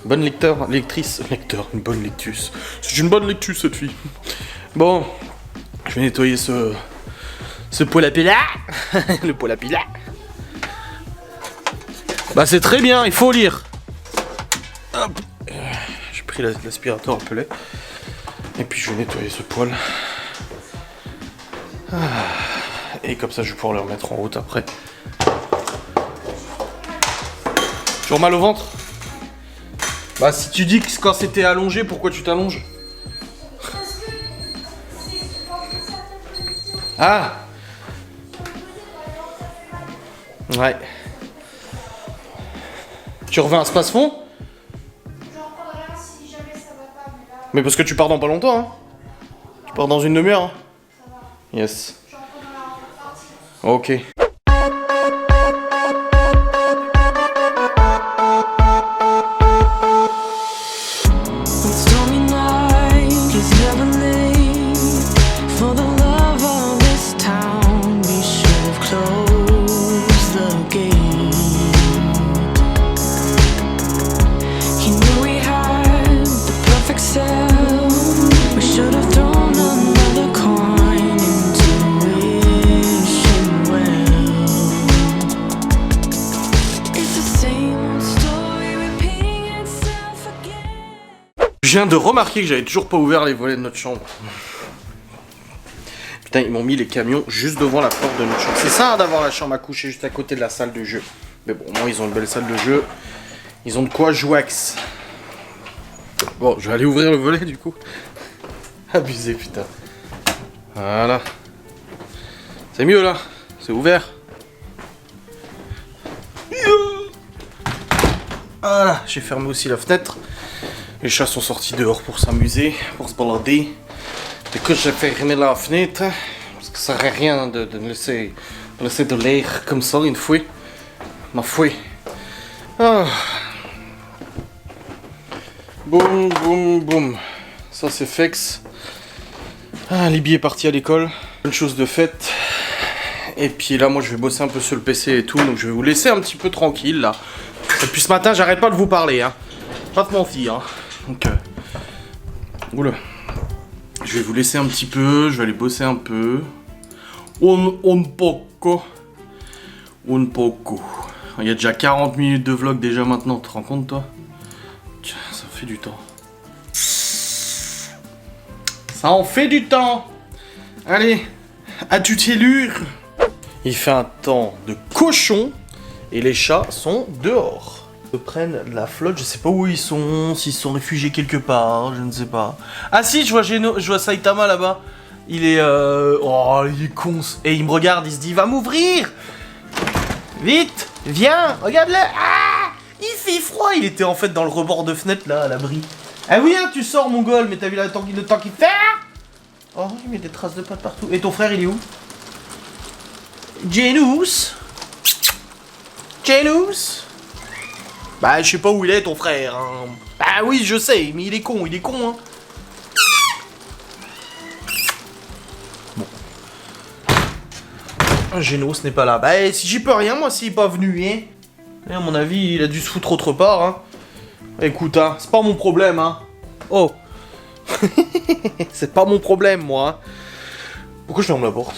Bonne lectrice, une bonne lectus. C'est une bonne lectus cette fille. Bon, je vais nettoyer ce poêle à pila. Le poêle à pila. Bah c'est très bien, il faut lire. Hop. J'ai pris l'aspirateur à pellet. Et puis je vais nettoyer ce poêle. Et comme ça je vais pouvoir le remettre en route après. Toujours mal au ventre? Bah si tu dis que quand c'était allongé, pourquoi tu t'allonges? Ah! Ouais. Tu reviens à Space-Fond? J'en reparlerai si jamais ça va pas, mais là... Mais parce que tu pars dans pas longtemps, hein? Tu pars dans 1 demi-heure, hein? Ça va. Yes. J'en reprendrai la partie. Ok. Well Je viens de remarquer que j'avais toujours pas ouvert les volets de notre chambre. Putain, ils m'ont mis les camions juste devant la porte de notre chambre. C'est ça d'avoir la chambre à coucher juste à côté de la salle de jeu. Mais bon, moi, ils ont une belle salle de jeu. Ils ont de quoi jouer. Bon, je vais aller ouvrir le volet du coup. Abusé, putain. Voilà. C'est mieux là. C'est ouvert. Voilà, j'ai fermé aussi la fenêtre. Les chats sont sortis dehors pour s'amuser, pour se balader. Du coup, j'ai fermé la fenêtre. Parce que ça sert à rien de laisser de l'air comme ça une fois. Ma foi. Ah. Boum, boum, boum. Ça, c'est fex. Ah, Libby est parti à l'école. Bonne chose de faite. Et puis là, moi, je vais bosser un peu sur le PC et tout. Donc, je vais vous laisser un petit peu tranquille, là. Depuis ce matin, j'arrête pas de vous parler, hein. Pas de mentir, hein. Donc, oula. Je vais vous laisser un petit peu. Je vais aller bosser un peu. Un poco. Un poco. Il y a déjà 40 minutes de vlog déjà maintenant. Tu te rends compte, toi? Tiens, ça fait du temps. Ça en fait du temps. Allez, à tutélure. Il fait un temps de cochon. Et les chats sont dehors. Ils prennent la flotte, je sais pas où ils sont, s'ils sont réfugiés quelque part, je ne sais pas. Ah si, je vois Saitama là-bas. Il est oh, il est con. Et il me regarde, il se dit, il va m'ouvrir. Vite, viens, regarde-le. Ah, il fait froid. Il était en fait dans le rebord de fenêtre là, à l'abri. Ah oui, hein, tu sors mon goal, mais t'as vu le temps qu'il fait? Oh, il met des traces de pattes partout. Et ton frère, il est où? Janus? Janus? Bah, je sais pas où il est, ton frère. Hein. Bah oui, je sais, mais il est con, hein. Bon. Janus n'est pas là. Bah, si j'y peux rien, moi, s'il est pas venu, hein. Et à mon avis, il a dû se foutre autre part, hein. Écoute, hein, c'est pas mon problème, hein. Oh. C'est pas mon problème, moi. Hein. Pourquoi je ferme la porte?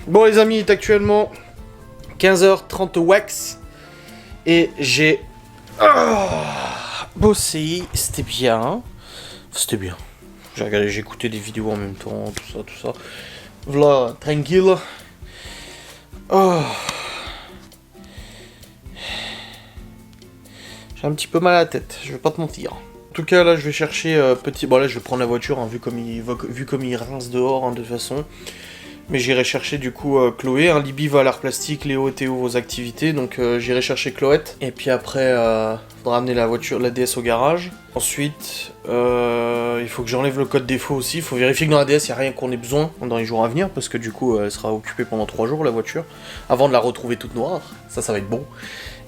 Bon, les amis, il est actuellement 15h30 wax. Et j'ai bossé. C'était bien. C'était bien. J'ai regardé, j'ai écouté des vidéos en même temps, tout ça. Voilà, tranquille. Oh. J'ai un petit peu mal à la tête, je vais pas te mentir. En tout cas, là, je vais chercher petit... Bon, là, je vais prendre la voiture, hein, vu comme il rince dehors, hein, de toute façon. Mais j'irai chercher, du coup, Chloé. Hein, Libby va à l'art plastique, Léo et Théo vos activités. Donc, j'irai chercher Chloette. Et puis après, faudra amener la voiture, la DS au garage. Ensuite, il faut que j'enlève le code défaut aussi. Il faut vérifier que dans la DS, il n'y a rien qu'on ait besoin dans les jours à venir. Parce que, du coup, elle sera occupée pendant 3 jours, la voiture. Avant de la retrouver toute noire. Ça va être bon.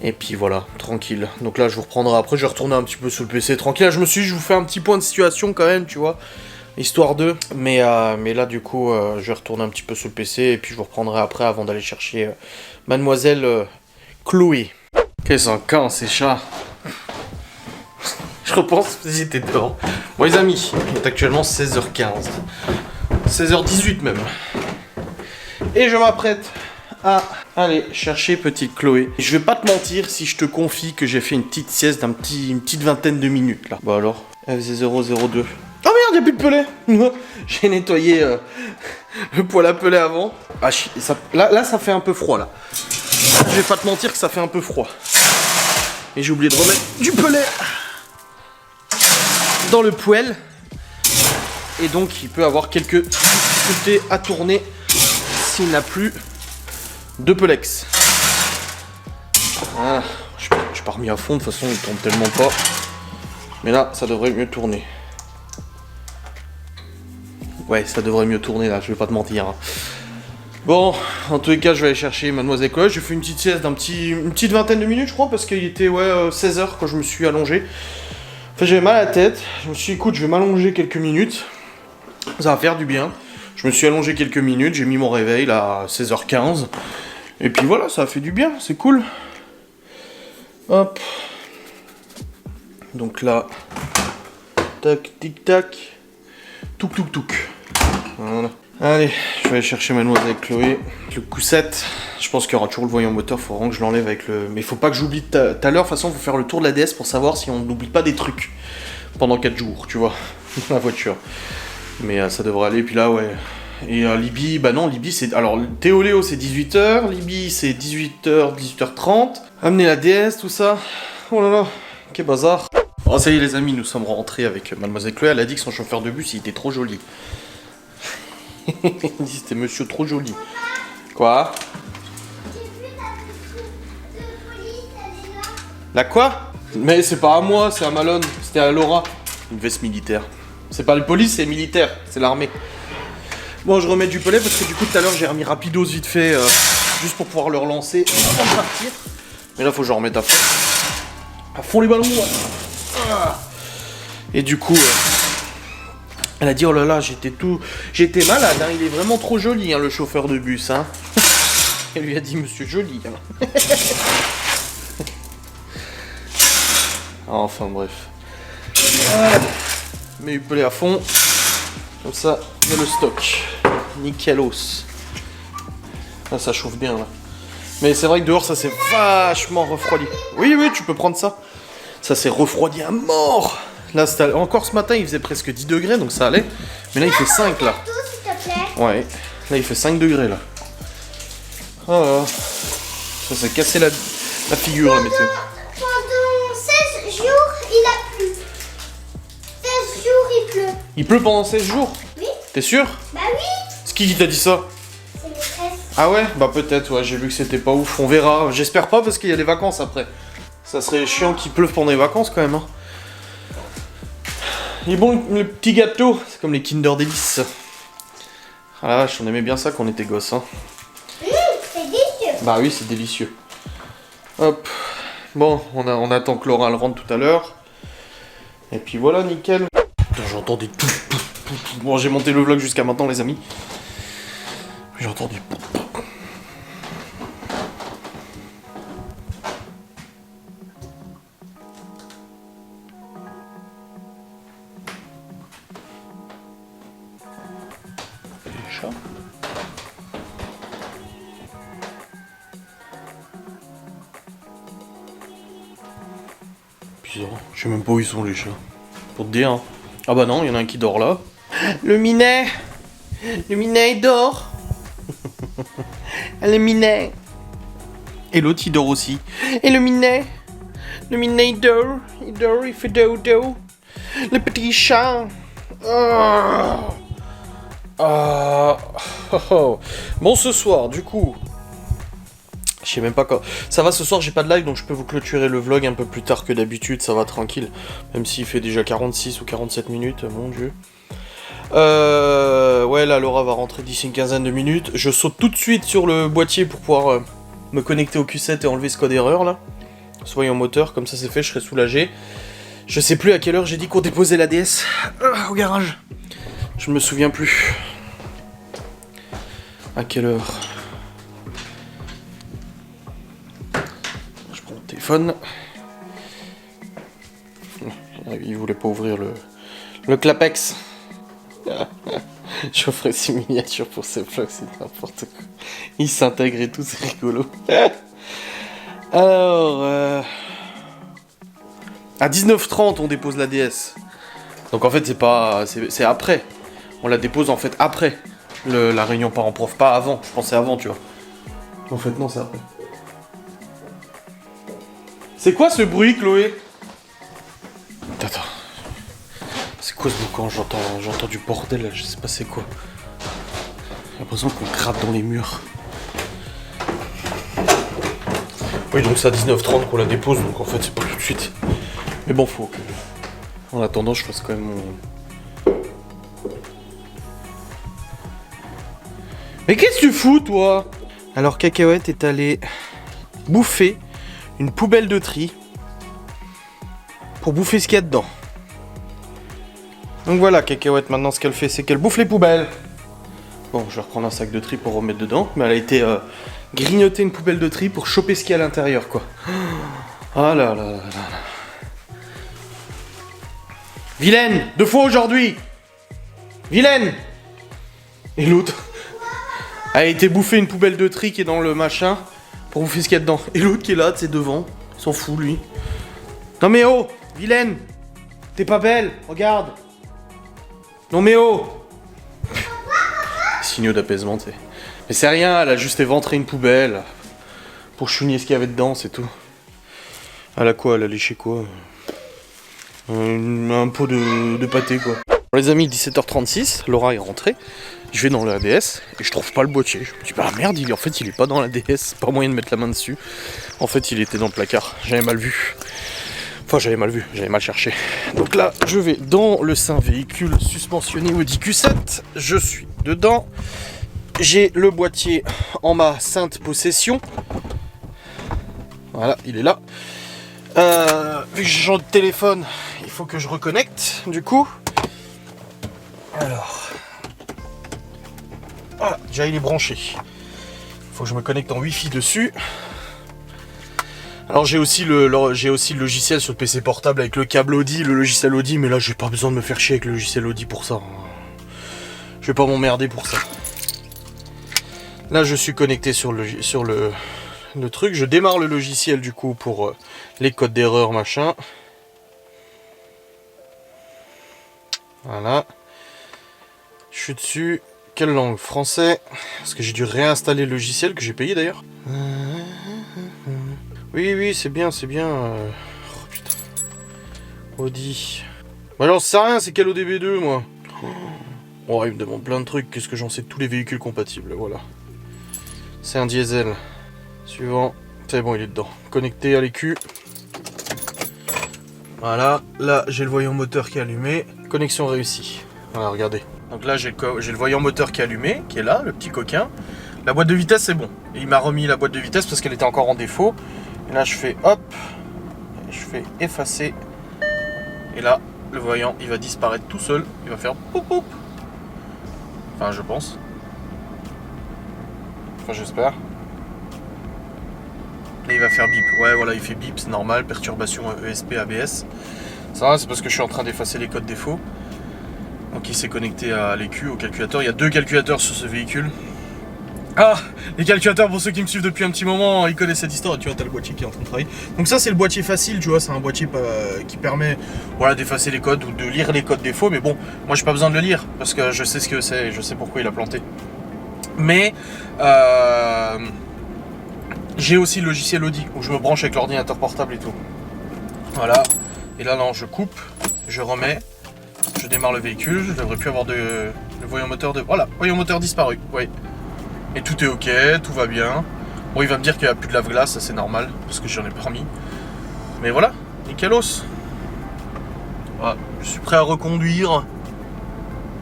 Et puis voilà, tranquille. Donc là, je vous reprendrai après. Je vais retourner un petit peu sur le PC tranquille. Là, je me suis dit, je vous fais un petit point de situation quand même, tu vois. Histoire d'eux. Mais là, du coup, je vais retourner un petit peu sur le PC. Et puis, je vous reprendrai après avant d'aller chercher Mademoiselle Chloé. Qu'est-ce qu'un camp, ces chats. Je repense que j'étais dehors. Bon, les amis, il est actuellement 16h15. 16h18 même. Et je m'apprête à aller chercher petite Chloé. Je vais pas te mentir si je te confie que j'ai fait une petite sieste une petite vingtaine de minutes là. Bah alors, elle faisait 002. Oh merde, y'a plus de pelet. J'ai nettoyé le poêle à pelet avant. Ah, là, ça fait un peu froid là. Je vais pas te mentir que ça fait un peu froid. Et j'ai oublié de remettre du pelet dans le poêle. Et donc il peut avoir quelques difficultés à tourner s'il n'a plus de Pelex. Voilà. Je suis pas remis à fond, de toute façon il tourne tellement pas. Mais là, ça devrait mieux tourner. Ouais, ça devrait mieux tourner là, je vais pas te mentir. Hein. Bon, en tous les cas, je vais aller chercher Mademoiselle Chloé. J'ai fait une petite sieste une petite vingtaine de minutes, je crois, parce qu'il était 16h quand je me suis allongé. Enfin, j'avais mal à la tête. Je me suis dit, écoute, je vais m'allonger quelques minutes. Ça va faire du bien. Je me suis allongé quelques minutes, j'ai mis mon réveil là à 16h15. Et puis voilà, ça a fait du bien, c'est cool. Hop. Donc là, tac, tic, tac. Touk, touk, touk. Voilà. Allez, je vais aller chercher Mademoiselle Chloé. Le coussette, je pense qu'il y aura toujours le voyant moteur, il faut vraiment que je l'enlève avec le... Mais il faut pas que j'oublie tout à l'heure, de toute façon, il faut faire le tour de la DS pour savoir si on n'oublie pas des trucs. pendant 4 jours, tu vois, dans la voiture. Mais ça devrait aller, puis là, ouais. Et Libye, bah non, Libye c'est... Alors, Théoléo c'est 18h, Libye c'est 18h, 18h30. Amener la DS, tout ça. Oh là là, quel bazar. Oh ça y est les amis, nous sommes rentrés avec Mademoiselle Chloé, elle a dit que son chauffeur de bus il était trop joli. Elle dit c'était monsieur trop joli. Quoi? La quoi? Mais c'est pas à moi, c'est à Malone, c'était à Laura. Une veste militaire. C'est pas le police, c'est militaire, c'est l'armée. Bon, je remets du pellet parce que du coup tout à l'heure j'ai remis rapidos vite fait, juste pour pouvoir le relancer avant de partir. Mais là faut que je remette à fond les ballons. Et du coup, elle a dit oh là là, j'étais malade, hein, il est vraiment trop joli hein, le chauffeur de bus. Hein. Elle lui a dit monsieur joli. Hein. Enfin bref. Mais du pellet à fond. Comme ça, il y a le stock. Nickelos. Là, ça chauffe bien, là. Mais c'est vrai que dehors, ça s'est vachement refroidi. Oui, oui, tu peux prendre ça. Ça s'est refroidi à mort. Là, encore ce matin, il faisait presque 10 degrés, donc ça allait. Mais là, il fait 5, là. Ouais. Là, il fait 5 degrés, là. Oh là. Ça s'est cassé la figure, la météo. Pendant 16 jours, il a plu. 16 jours, il pleut. Il pleut pendant 16 jours? Oui. T'es sûr? Bah oui. C'est qui t'a dit ça? C'est maîtresse. Ah ouais? Bah peut-être, ouais, j'ai vu que c'était pas ouf. On verra. J'espère pas parce qu'il y a les vacances après. Ça serait chiant qu'il pleuve pendant les vacances quand même. Hein. Il est bon le petit gâteau. C'est comme les Kinder Délices. Ah la vache, on aimait bien ça quand on était gosses. Hein. C'est délicieux. Bah oui, c'est délicieux. Hop. Bon, on attend que Laura le rentre tout à l'heure. Et puis voilà, nickel. Putain, j'entends des tout. Bon, j'ai monté le vlog jusqu'à maintenant, les amis. J'ai entendu. Les chats. Bizarre. Je sais même pas où ils sont les chats. Pour te dire. Hein. Ah bah non, il y en a un qui dort là. Le minet. Le minet il dort. Le minet. Et l'autre il dort aussi. Et le minet. Le minet il dort. Il fait dodo. Le petit chat. Bon ce soir du coup. Je sais même pas quand. Ça va ce soir, j'ai pas de live donc je peux vous clôturer le vlog un peu plus tard que d'habitude, ça va tranquille. Même s'il fait déjà 46 ou 47 minutes, mon dieu. Ouais, là, Laura va rentrer d'ici une quinzaine de minutes. Je saute tout de suite sur le boîtier pour pouvoir me connecter au Q7 et enlever ce code erreur, là. Soyons moteur, comme ça c'est fait, je serai soulagé. Je sais plus à quelle heure j'ai dit qu'on déposait la DS au garage. Je me souviens plus. À quelle heure? Je prends mon téléphone. Il voulait pas ouvrir le Clapex. Je ferai 6 miniatures pour ces vlogs, c'est n'importe quoi. Ils s'intègrent et tout, c'est rigolo. Alors, à 19h30, on dépose la DS. Donc en fait, c'est après. On la dépose en fait après la réunion parents-prof, pas avant. Je pensais avant, tu vois. En fait, non, c'est après. C'est quoi ce bruit, Chloé? Attends. C'est quoi ce boucan? J'entends du bordel là, je sais pas c'est quoi. J'ai l'impression qu'on gratte dans les murs. Oui, donc c'est à 19h30 qu'on la dépose, donc en fait c'est pas tout de suite. Mais bon, faut que... En attendant, je fasse quand même mon... Mais qu'est-ce que tu fous, toi? Alors, Cacahuète est allé bouffer une poubelle de tri pour bouffer ce qu'il y a dedans. Donc voilà, Cacahuète, maintenant ce qu'elle fait, c'est qu'elle bouffe les poubelles. Bon, je vais reprendre un sac de tri pour remettre dedans, mais elle a été grignoter une poubelle de tri pour choper ce qu'il y a à l'intérieur, quoi. Ah là là là là. Vilaine, 2 fois aujourd'hui. Vilaine. Et l'autre a été bouffer une poubelle de tri qui est dans le machin pour bouffer ce qu'il y a dedans. Et l'autre qui est là, c'est devant, il s'en fout lui. Non mais oh, Vilaine. T'es pas belle, regarde. Non mais oh. Signaux d'apaisement, tu sais. Mais c'est rien, elle a juste éventré une poubelle. Pour chougner ce qu'il y avait dedans, c'est tout. Elle a quoi? Elle a léché quoi? Un pot de pâté quoi. Bon, les amis, 17h36, Laura est rentrée. Je vais dans la DS et je trouve pas le boîtier. Je me dis bah merde, en fait il est pas dans la DS, pas moyen de mettre la main dessus. En fait il était dans le placard, j'avais mal vu. Enfin j'avais mal cherché. Donc là je vais dans le saint véhicule suspensionné Audi Q7. Je suis dedans. J'ai le boîtier en ma sainte possession. Voilà, il est là. Vu que j'ai changé de téléphone, il faut que je reconnecte du coup. Alors. Voilà, déjà il est branché. Il faut que je me connecte en Wi-Fi dessus. Alors j'ai aussi le logiciel sur le PC portable avec le câble Audi, le logiciel Audi, mais là j'ai pas besoin de me faire chier avec le logiciel Audi pour ça. Je vais pas m'emmerder pour ça. Là je suis connecté sur le truc, je démarre le logiciel du coup pour les codes d'erreur machin. Voilà. Je suis dessus. Quelle langue? Français. Parce que j'ai dû réinstaller le logiciel que j'ai payé d'ailleurs. Oui, c'est bien. Oh putain. Audi. Bah non, c'est rien, c'est quel ODB2 moi? Oh, il me demande plein de trucs. Qu'est-ce que j'en sais de tous les véhicules compatibles? Voilà. C'est un diesel. Suivant. C'est bon, il est dedans. Connecté à l'écu. Voilà. Là, j'ai le voyant moteur qui est allumé. Connexion réussie. Voilà, regardez. Donc là, j'ai le voyant moteur qui est allumé, qui est là, le petit coquin. La boîte de vitesse, c'est bon. Et il m'a remis la boîte de vitesse parce qu'elle était encore en défaut. Et là, je fais hop. Je fais effacer. Et là, le voyant, il va disparaître tout seul. Il va faire poup poup. Enfin, je pense. Enfin, j'espère. Et il va faire bip. Ouais, voilà, il fait bip, c'est normal. Perturbation ESP ABS. Ça, c'est parce que je suis en train d'effacer les codes défauts. Donc il s'est connecté à l'écu, au calculateur. Il y a 2 calculateurs sur ce véhicule. Ah, les calculateurs, pour ceux qui me suivent depuis un petit moment, ils connaissent cette histoire. Tu vois, t'as le boîtier qui est en train de travailler. Donc ça, c'est le boîtier facile, tu vois. C'est un boîtier qui permet, voilà, d'effacer les codes ou de lire les codes défauts. Mais bon, moi, j'ai pas besoin de le lire parce que je sais ce que c'est et je sais pourquoi il a planté. Mais j'ai aussi le logiciel Audi où je me branche avec l'ordinateur portable et tout. Voilà. Et là, non, je coupe, je remets. Je démarre le véhicule, je devrais plus avoir le voyant moteur de... Voilà, voyant moteur disparu, oui. Et tout est ok, tout va bien. Bon, il va me dire qu'il n'y a plus de lave-glace, ça c'est normal, parce que j'en ai pas remis. Mais voilà, nickelos. Voilà, je suis prêt à reconduire.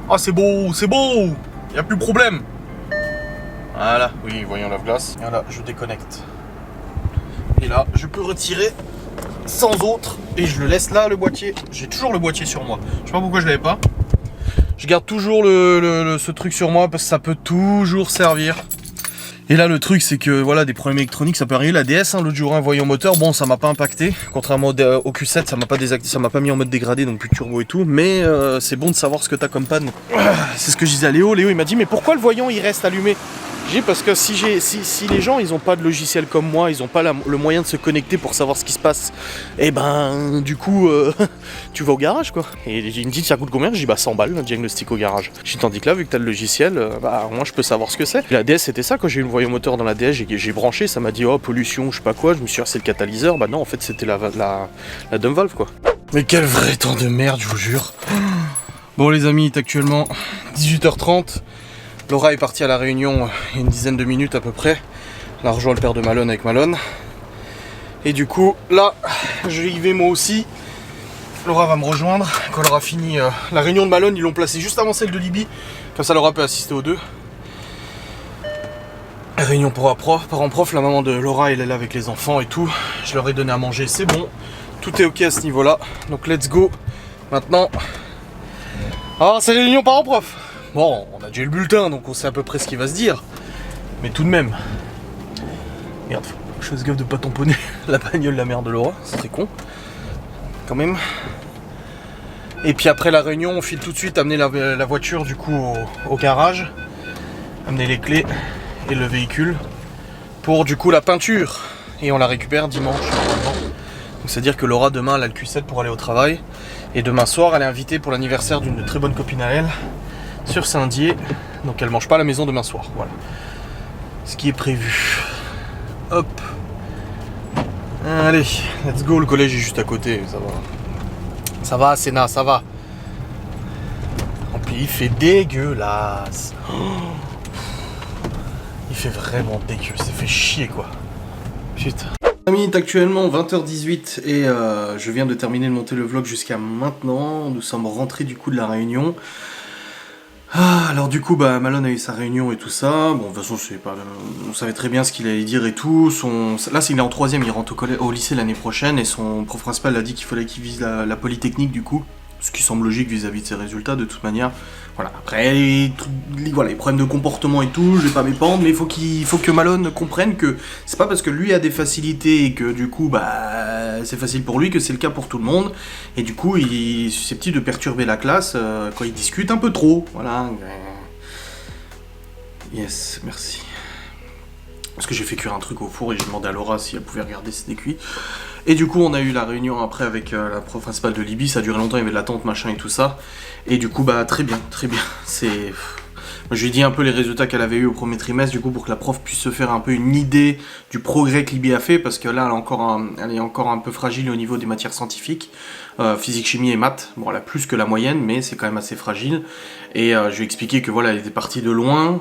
Ah, c'est beau, c'est beau. Il n'y a plus de problème. Voilà, oui, voyons lave-glace. Voilà, je déconnecte. Et là, je peux retirer sans autre, et je le laisse là, le boîtier. J'ai toujours le boîtier sur moi. Je sais pas pourquoi je l'avais pas. Je garde toujours ce truc sur moi parce que ça peut toujours servir. Et là le truc c'est que voilà, des problèmes électroniques ça peut arriver. La DS, l'autre jour un voyant moteur, bon ça m'a pas impacté. Contrairement au Q7, ça m'a pas désactivé, ça m'a pas mis en mode dégradé, donc plus de turbo et tout. Mais c'est bon de savoir ce que t'as comme panne. C'est ce que je disais à Léo. Léo il m'a dit mais pourquoi le voyant il reste allumé? J'ai dit parce que si les gens ils ont pas de logiciel comme moi, ils ont pas le moyen de se connecter pour savoir ce qui se passe, et ben du coup tu vas au garage quoi. Et il me dit ça coûte combien? Je dis bah 100 balles un diagnostic au garage. J'ai tandis que là vu que t'as le logiciel, bah moi je peux savoir ce que c'est. La DS c'était ça, quand j'ai eu le voyant moteur dans la DS, j'ai branché, ça m'a dit oh pollution je sais pas quoi, je me suis dit c'est le catalyseur, bah non en fait c'était la dump valve quoi. Mais quel vrai temps de merde je vous jure. Bon les amis, il est actuellement 18h30. Laura est partie à la réunion il y a une dizaine de minutes à peu près. Elle a rejoint le père de Malone avec Malone. Et du coup, là, je y vais moi aussi. Laura va me rejoindre. Quand elle aura fini la réunion de Malone, ils l'ont placée juste avant celle de Libye. Comme ça, Laura peut assister aux deux. Réunion parents-prof. La maman de Laura, elle est là avec les enfants et tout. Je leur ai donné à manger, c'est bon. Tout est ok à ce niveau-là. Donc, let's go. Maintenant. Ah, c'est réunion parents-prof. Bon, on a déjà eu le bulletin, donc on sait à peu près ce qui va se dire. Mais tout de même. Merde, je fasse gaffe de pas tamponner la bagnole de la mère de Laura, ça c'est con. Quand même. Et puis après la réunion, on file tout de suite amener la voiture du coup au garage. Amener les clés et le véhicule. Pour du coup la peinture. Et on la récupère dimanche normalement. c'est-à-dire que Laura demain elle a le Q7 pour aller au travail. Et demain soir elle est invitée pour l'anniversaire d'une très bonne copine à elle sur Saint-Dié. Donc elle mange pas à la maison demain soir. Voilà. Ce qui est prévu. Hop. Allez, let's go, le collège est juste à côté, ça va. Ça va, Sénat, ça va. En plus, il fait dégueulasse. Oh. Il fait vraiment dégueu, ça fait chier quoi. Putain. Amis, il est actuellement 20h18 et je viens de terminer de monter le vlog jusqu'à maintenant. Nous sommes rentrés du coup de la réunion. Alors du coup, Malone a eu sa réunion et tout ça. Bon, de toute façon, on savait très bien ce qu'il allait dire et tout. Là, il est en 3ème, il rentre au lycée l'année prochaine et son prof principal a dit qu'il fallait qu'il vise la Polytechnique du coup. Ce qui semble logique vis-à-vis de ses résultats de toute manière. Voilà. Après, les problèmes de comportement et tout, je vais pas m'épandre, mais il faut que Malone comprenne que c'est pas parce que lui a des facilités et que du coup, c'est facile pour lui que c'est le cas pour tout le monde. Et du coup, il est susceptible de perturber la classe quand il discute un peu trop. Voilà. Yes, merci. Parce que j'ai fait cuire un truc au four et j'ai demandé à Laura si elle pouvait regarder si c'était cuit. Et du coup on a eu la réunion après avec la prof principale de Libye, ça a duré longtemps, il y avait de l'attente machin et tout ça. Et du coup très bien, c'est... Moi, je lui ai dit un peu les résultats qu'elle avait eu au premier trimestre, du coup pour que la prof puisse se faire un peu une idée du progrès que Libye a fait, parce que là elle est encore un peu fragile au niveau des matières scientifiques, physique, chimie et maths. Bon, elle a plus que la moyenne, mais c'est quand même assez fragile. Et je lui ai expliqué que voilà, elle était partie de loin,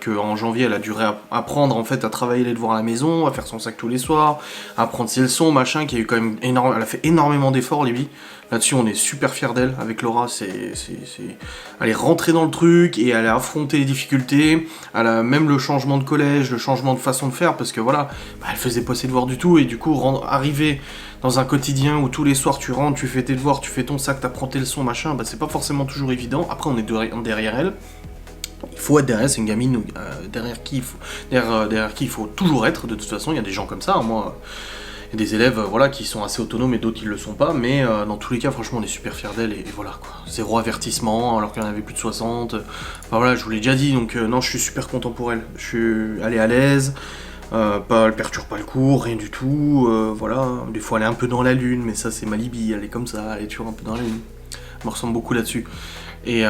qu'en janvier elle a dû apprendre en fait à travailler les devoirs à la maison, à faire son sac tous les soirs, à apprendre ses leçons, machin, qui a eu quand même elle a fait énormément d'efforts, Libye. Là-dessus, on est super fiers d'elle. Avec Laura, elle est rentrée dans le truc et elle a affronté les difficultés. Elle a même le changement de collège, le changement de façon de faire, parce que voilà, elle faisait pas ses devoirs du tout. Et du coup, arriver dans un quotidien où tous les soirs tu rentres, tu fais tes devoirs, tu fais ton sac, t'apprends tes leçons, machin, c'est pas forcément toujours évident. Après, on est derrière elle. Il faut être derrière, c'est une gamine derrière qui il faut toujours être. De toute façon, il y a des gens comme ça. Hein, moi. Il y a des élèves qui sont assez autonomes et d'autres qui le sont pas, mais dans tous les cas, franchement, on est super fiers d'elle et voilà quoi. 0 avertissement alors qu'il y en avait plus de 60. Enfin voilà, je vous l'ai déjà dit, donc non, je suis super content pour elle. Elle est à l'aise, elle perturbe pas le cours, rien du tout. Voilà, des fois elle est un peu dans la lune, mais ça c'est ma Libye, elle est comme ça, elle est toujours un peu dans la lune. Elle me ressemble beaucoup là-dessus. Et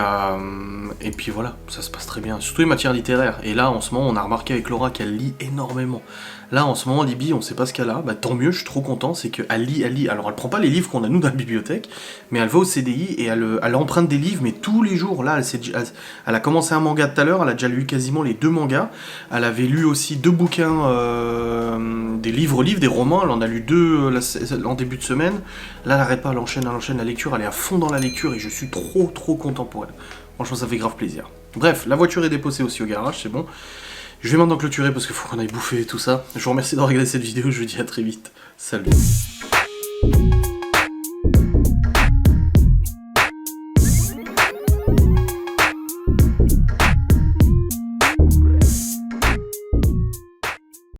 puis voilà, ça se passe très bien, surtout les matières littéraires. Et là, en ce moment, on a remarqué avec Laura qu'elle lit énormément. Là, en ce moment, Libye, on sait pas ce qu'elle a. Tant mieux, je suis trop content, c'est qu'elle lit. Alors, elle prend pas les livres qu'on a nous dans la bibliothèque, mais elle va au CDI et elle emprunte des livres, mais tous les jours. Là, elle a commencé un manga tout à l'heure, elle a déjà lu quasiment les 2 mangas. Elle avait lu aussi 2 bouquins, des livres, des romans. Elle en a lu 2 en début de semaine. Là, elle n'arrête pas, elle enchaîne la lecture. Elle est à fond dans la lecture et je suis trop content pour elle. Franchement, ça fait grave plaisir. Bref, la voiture est déposée aussi au garage, c'est bon. Je vais maintenant clôturer parce qu'il faut qu'on aille bouffer et tout ça. Je vous remercie d'avoir regardé cette vidéo, je vous dis à très vite. Salut.